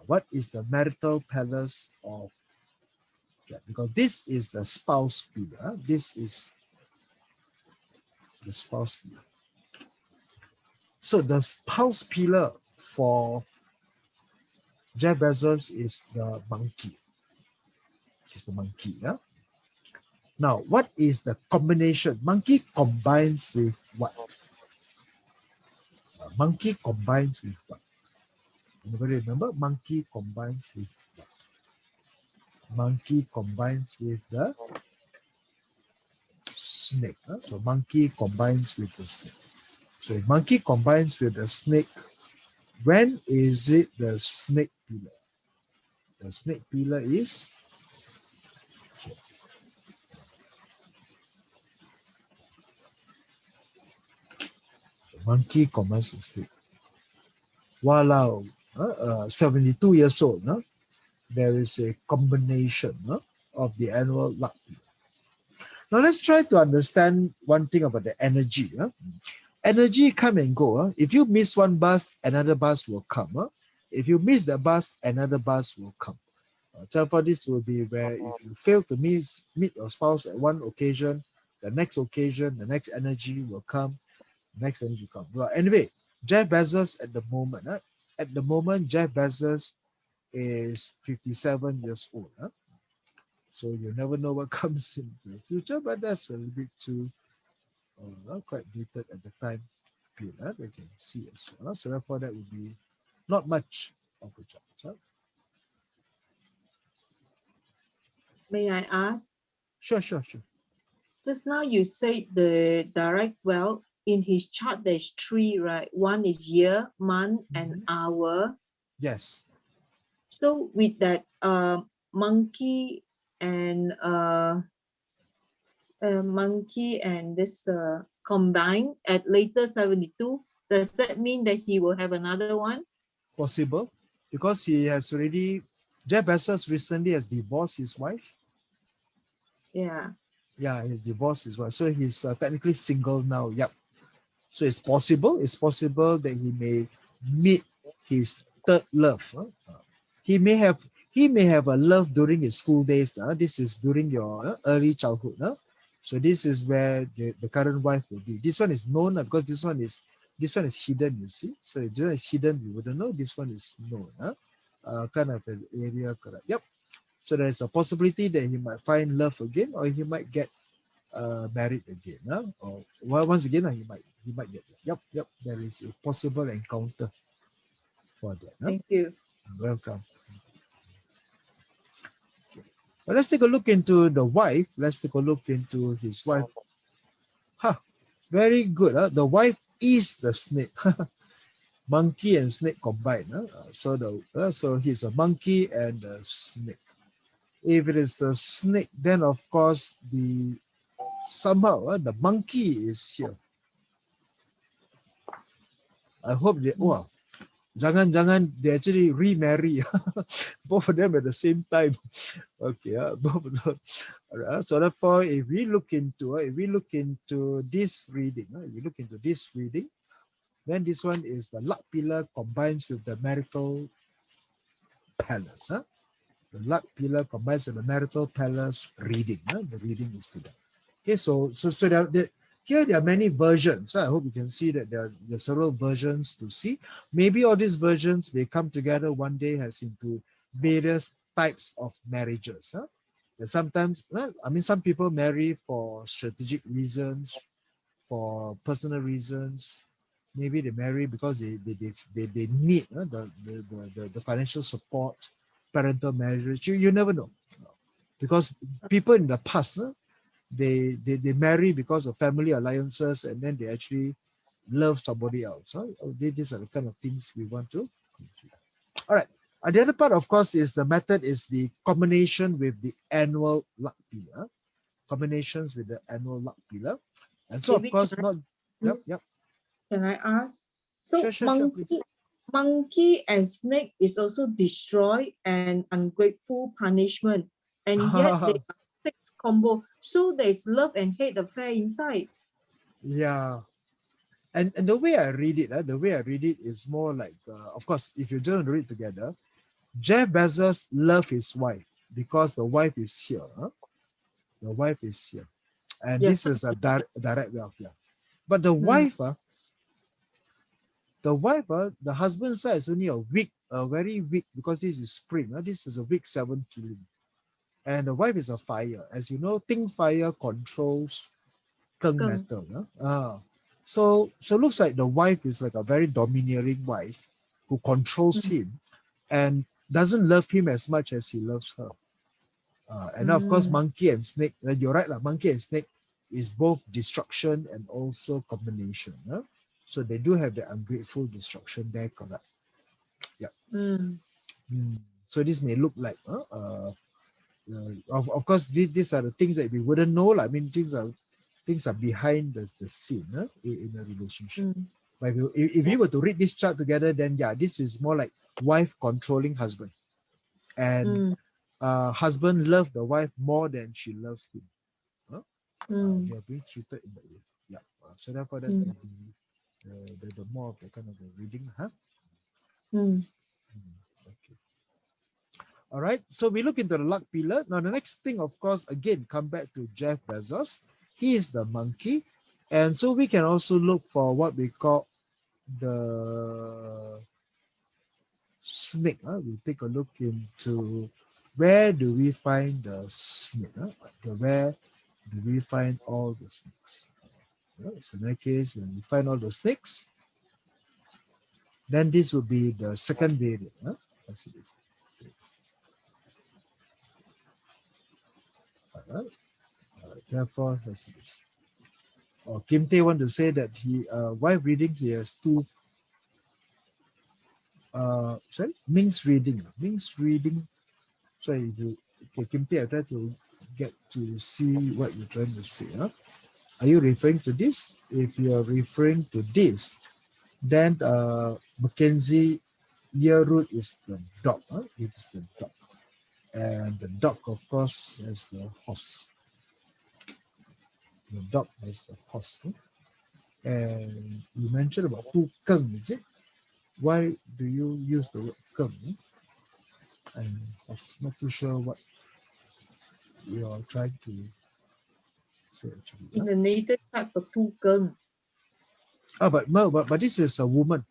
What is the marital palace of Jack? Because this is the spouse pillar. This is the spouse pillar. So the spouse pillar for Jeff Bezos is the monkey. It's the monkey. Yeah. Now, what is the combination? Monkey combines with what? Monkey combines with what? Anybody remember? Monkey combines with what? Monkey combines with the snake. So monkey combines with the snake. So if monkey combines with the snake, when is it the snake pillar? The snake pillar is monkey combines with snake. Walau 72 years old, no? There is a combination, no, of the annual luck. Now let's try to understand one thing about the energy. Energy come and go. If you miss one bus, another bus will come. If you miss the bus, another bus will come. Therefore, this will be where if you fail to meet your spouse at one occasion, the next energy will come. Next energy will come. Well, anyway, Jeff Bezos at the moment, Jeff Bezos is 57 years old. So you never know what comes in the future, but that's a little bit too quite dated at the time period. We can see as well. So therefore, that would be not much of a chance. May I ask? Sure. Just now you said the direct well in his chart there's three, right? One is year, month, and hour. Yes. So with that monkey and this combined at later 72, does that mean that he will have another one? Possible, because he has already, Jeff Bezos recently has divorced his wife. Yeah. Yeah, he's divorced his wife. So he's technically single now. Yep. So it's possible that he may meet his third love. He may have a love during his school days. This is during your early childhood. So this is where the current wife will be. This one is known because this one is hidden, you see. So if this one is hidden, you wouldn't know. This one is known. Kind of an area. Correct. Yep. So there's a possibility that he might find love again, or he might get married again. Or once again, he might get. Yep. There is a possible encounter for that. Thank you. Welcome. Well, let's take a look into the wife. Let's take a look into his wife. Very good. The wife is the snake. Monkey and snake combined. So he's a monkey and a snake. If it is a snake, then of course somehow the monkey is here. I hope jangan they actually remarry. Both of them at the same time. Okay, both of them. Alright, so therefore, if we look into this reading, then this one is the luck pillar combines with the marital palace. The luck pillar combines with the marital palace reading. The reading is to that. Okay, so here there are many versions. I hope you can see that there are several versions to see. Maybe all these versions may come together one day as into various types of marriages. And sometimes, some people marry for strategic reasons, for personal reasons. Maybe they marry because they need the financial support, parental marriage. You never know, because people in the past, they marry because of family alliances, and then they actually love somebody else. These are the kind of things we want to consider. All right. The other part, of course, is the method is the combination with the annual luck pillar. Combinations with the annual luck pillar. And so, David, of course, not... Yep. Can I ask? So Sure, monkey and snake is also destroy and ungrateful punishment. And yet they are six combo. So there's love and hate affair inside. Yeah. And the way I read it, is more like, of course, if you just read together, Jeff Bezos loved his wife because the wife is here. Huh? The wife is here. And Yes. this is a direct wealth. Yeah. But the Mm. wife, the husband side is only a very weak, because this is spring. This is a weak 7 killing. And the wife is a fire. As you know, Ting fire controls Keng Keng. metal. So looks like the wife is like a very domineering wife who controls him and doesn't love him as much as he loves her. And of course, monkey and snake, you're right, monkey and snake is both destruction and also combination. So they do have the ungrateful destruction there, correct? Yeah. So this may look like, of course, these are the things that we wouldn't know. I mean, things are behind the scene in a relationship. But if we were to read this chart together, then yeah, this is more like wife controlling husband. And husband loves the wife more than she loves him. They are being treated in that way. Yeah. So therefore, that will be the more of the kind of the reading. Okay. All right. So we look into the luck pillar. Now the next thing, of course, again, come back to Jeff Bezos. He is the monkey. And so we can also look for what we call the snake. We'll take a look into where do we find the snake. Where do we find all the snakes? So in that case, when we find all the snakes, then this will be the second variant. Let's see this. Therefore, let's see this. Kim Tae want to say that while reading, he has two. Ming's reading. Ming's reading. Sorry, Kim Tae, I try to get to see what you're trying to say. Are you referring to this? If you are referring to this, then Mackenzie year root is the dog. It is the dog. And the dog, of course, has the horse. The dog has the horse. And you mentioned about Hu Keng, is it? Why do you use the word Keng? And I was not too sure what you are trying to say actually. In the native chart for two Keng. But this is a woman.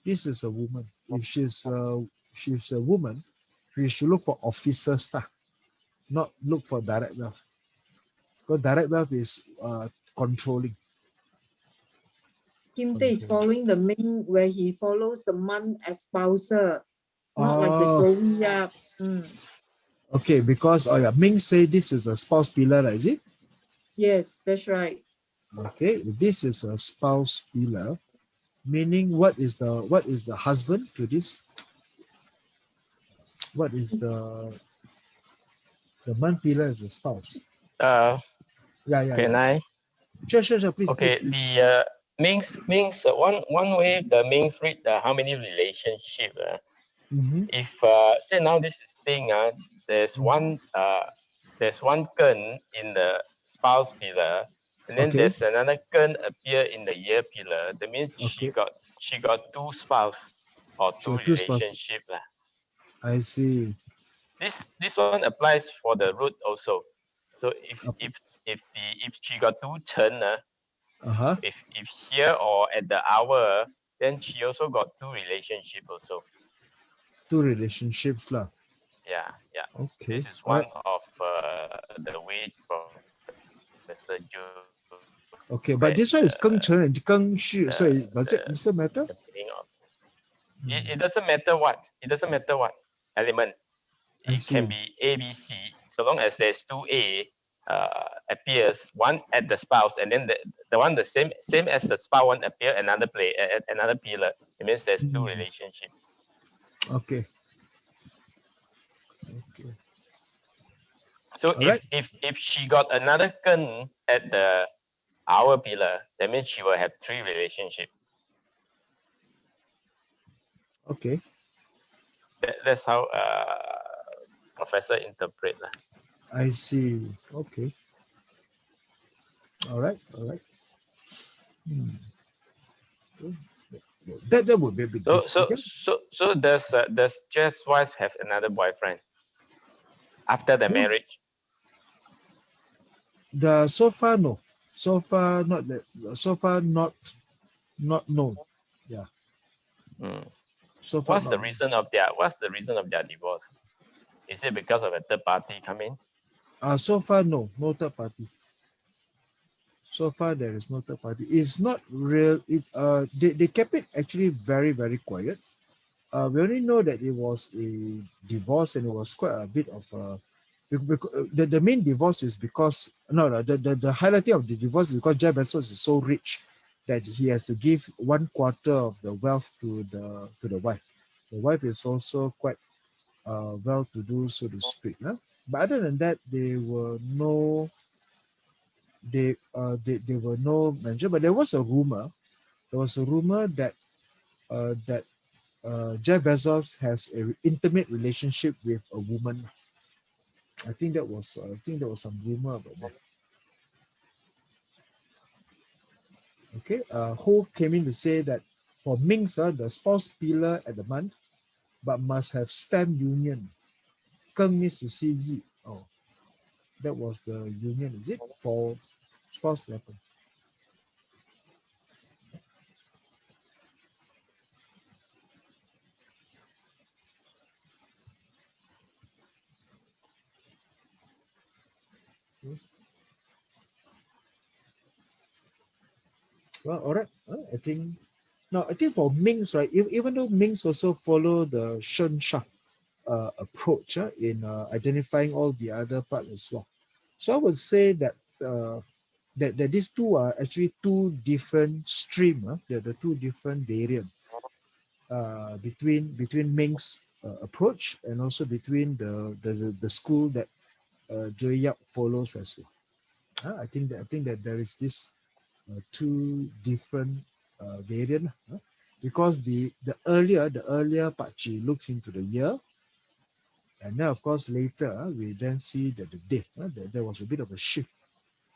This is a woman. If she's a woman, we should look for officer star, not look for direct wealth. Because direct wealth is controlling. Kim Tae is following the Ming, where he follows the month as spouser, not like the Zodiac. Okay, because Ming say this is a spouse pillar, is it? Yes, that's right. Okay, this is a spouse pillar, meaning what is the husband to this? What is the month pillar is the spouse? Yeah. Can I? Sure. Please. Okay, Please. the Ming's one way the Ming's read how many relationship. If say now this is thing there's one gun in the spouse pillar, and then there's another gun appear in the year pillar. That means she got two spouse or two relationship. I see. This one applies for the root also. So if she got two chen, if here or at the hour, then she also got two relationship also. Two relationships lah. Yeah. Okay. This is one of the way Professor Joe. Okay, but this one is Geng Chen and Geng Xu. So does it matter? It doesn't matter what. It doesn't matter what element. It can be A, B, C. So long as there's two A appears, one at the spouse, and then the one the same as the spouse one appear another pillar. It means there's two relationship. Okay. So if she got another gun at the hour pillar, that means she will have three relationship. Okay. That's how Professor interpret. I see. Okay. All right. That would be a bit So different. does Jeff's wife have another boyfriend after the No, marriage? so far no. So far not that. So far not known. Yeah. Hmm. So far not known. What's the reason of their divorce? Is it because of a third party coming? So far no third party. So far there is no third party. It's not real. They kept it actually very, very quiet. We only know that it was a divorce, and it was quite a bit of a. The main divorce is because the highlighting of the divorce is because Jeff Bezos is so rich that he has to give 1/4 of the wealth to the wife. The wife is also quite well-to-do, so to speak. Huh? But other than that, there were no mention. But there was a rumor. There was a rumor that Jeff Bezos has an intimate relationship with a woman. I think there was some rumor about that. Okay. Ho came in to say that for Mings, the spouse pillar at the month, but must have stamp union. Keng needs to see Yi. Oh, that was the union, is it? For spouse level. Well, all right. I think for Mings, right, even though Mings also follow the Shen Sha approach in identifying all the other part as well. So I would say that that these two are actually two different stream. They're the two different variant between Ming's approach and also between the school that Joy Yap follows as well. I think that there is this two different variant because the earlier Pachi looks into the year, and then of course later we then see that the day there was a bit of a shift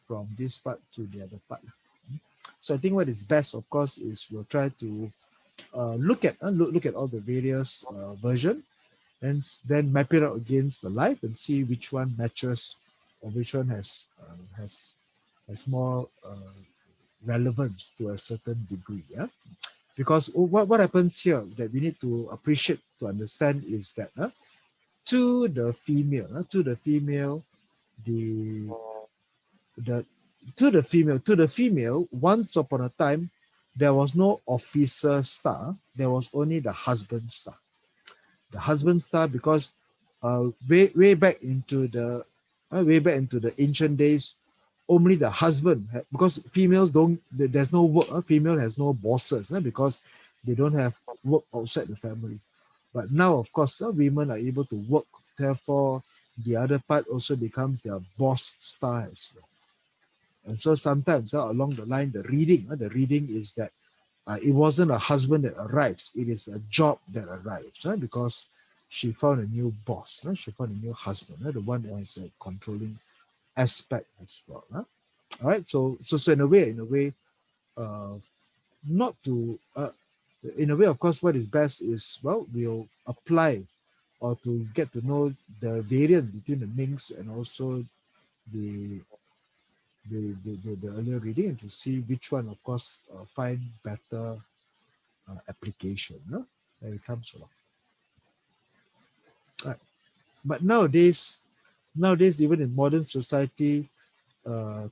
from this part to the other part. So I think what is best, of course, is we'll try to look at all the various version and then map it out against the life and see which one matches or which one has more relevance to a certain degree. Yeah, because what happens here that we need to appreciate to understand is that to the female, the the to the female, once upon a time, there was no officer star. There was only the husband star. The husband star because way back into the ancient days, only the husband because females don't. There's no work. Female has no bosses because they don't have work outside the family. But now, of course, women are able to work. Therefore, the other part also becomes their boss star as well. And so sometimes along the line, the reading is that it wasn't a husband that arrives, it is a job that arrives because she found a new boss, she found a new husband, the one that has a controlling aspect as well. All right, so in a way, uh, not to, in a way, of course, what is best is, well, we'll apply or to get to know the variant between the Mings and also the the earlier reading and to see which one, of course, find better application when it comes along. Right. But nowadays, even in modern society,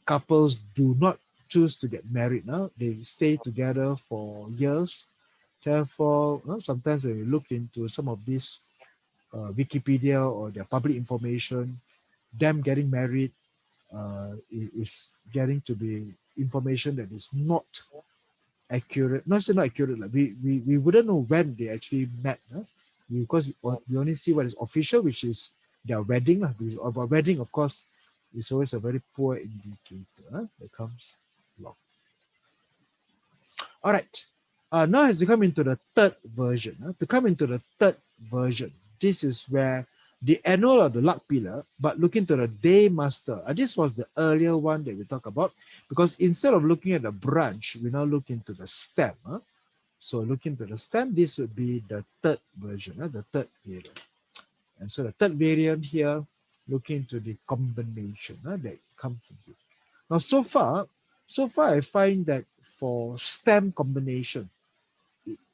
couples do not choose to get married. Now they stay together for years. Therefore, sometimes when we look into some of these Wikipedia or their public information, them getting married is getting to be information that is not accurate. Not say not accurate. Like we wouldn't know when they actually met, because we only see what is official, which is their wedding. About wedding, of course, is always a very poor indicator that comes along. All right. Now as to come into the third version. To come into the third version, this is where the annual of the luck pillar, but look into the day master. This was the earlier one that we talked about, because instead of looking at the branch, we now look into the stem. So looking to the stem, this would be the third version, the third variant. And so the third variant here, looking to the combination that comes into it. Now, so far I find that for stem combination,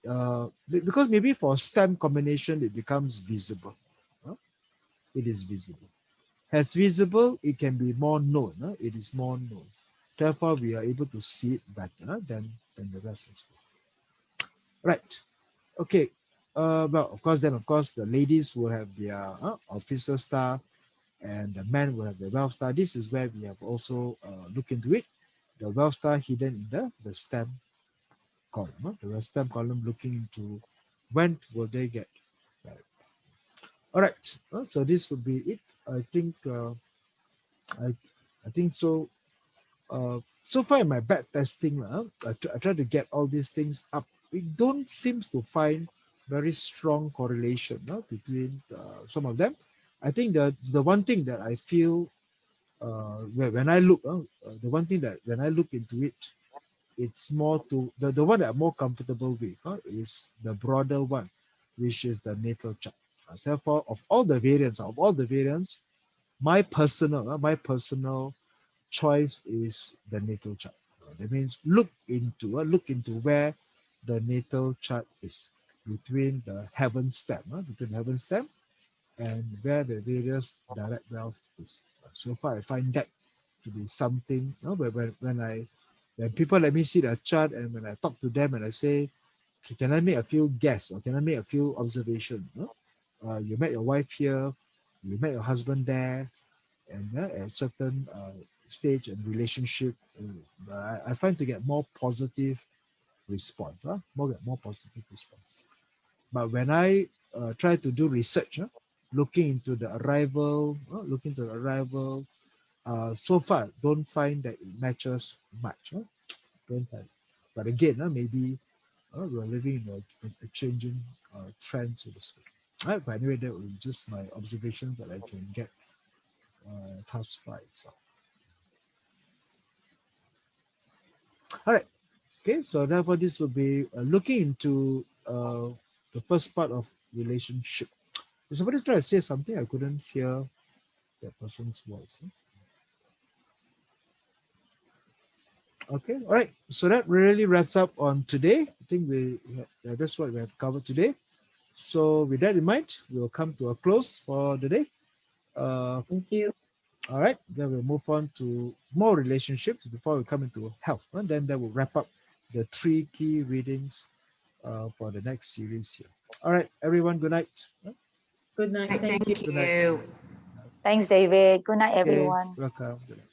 because maybe for stem combination, it becomes visible. It is visible. As visible, it can be more known. It is more known. Therefore, we are able to see it better than the rest as well. Right. Okay. Well, of course, the ladies will have their officer star, and the men will have the wealth star. This is where we have also looked into it. The wealth star hidden in the stem column. The stem column looking into when will they get married. All right. So this would be it. I think I think so. So far in my back testing, I try to get all these things up. We don't seem to find very strong correlation between some of them. I think the one thing that I feel when I look, the one thing that when I look into it, it's more to the one that I'm more comfortable with is the broader one, which is the natal chart. Therefore, of all the variants, my personal choice is the natal chart. That means look into where the natal chart is between the heaven stem, and where the various direct wealth is. So far, I find that to be something. When people let me see the chart and when I talk to them and I say, can I make a few guesses or can I make a few observations? You met your wife here, you met your husband there, and at a certain stage and relationship, I find to get more positive response. More positive response. But when I try to do research, looking into the arrival, so far don't find that it matches much. Don't find. But again, maybe we're living in a changing trend, so to speak. All right, but anyway, that was just my observations that I can get thus far itself. All right. Okay, so therefore this will be looking into the first part of relationship. If somebody's trying to say something, I couldn't hear that person's voice. Okay, all right. So that really wraps up on today. I think that's what we have covered today. So with that in mind, we'll come to a close for the day. Thank you. All right, then we'll move on to more relationships before we come into health. And then that will wrap up the 3 key readings for the next series here. All right, everyone, good night. Good night. Thank Thank you. Good night. you. Thanks, David. Good night, Okay, everyone. welcome. Good night.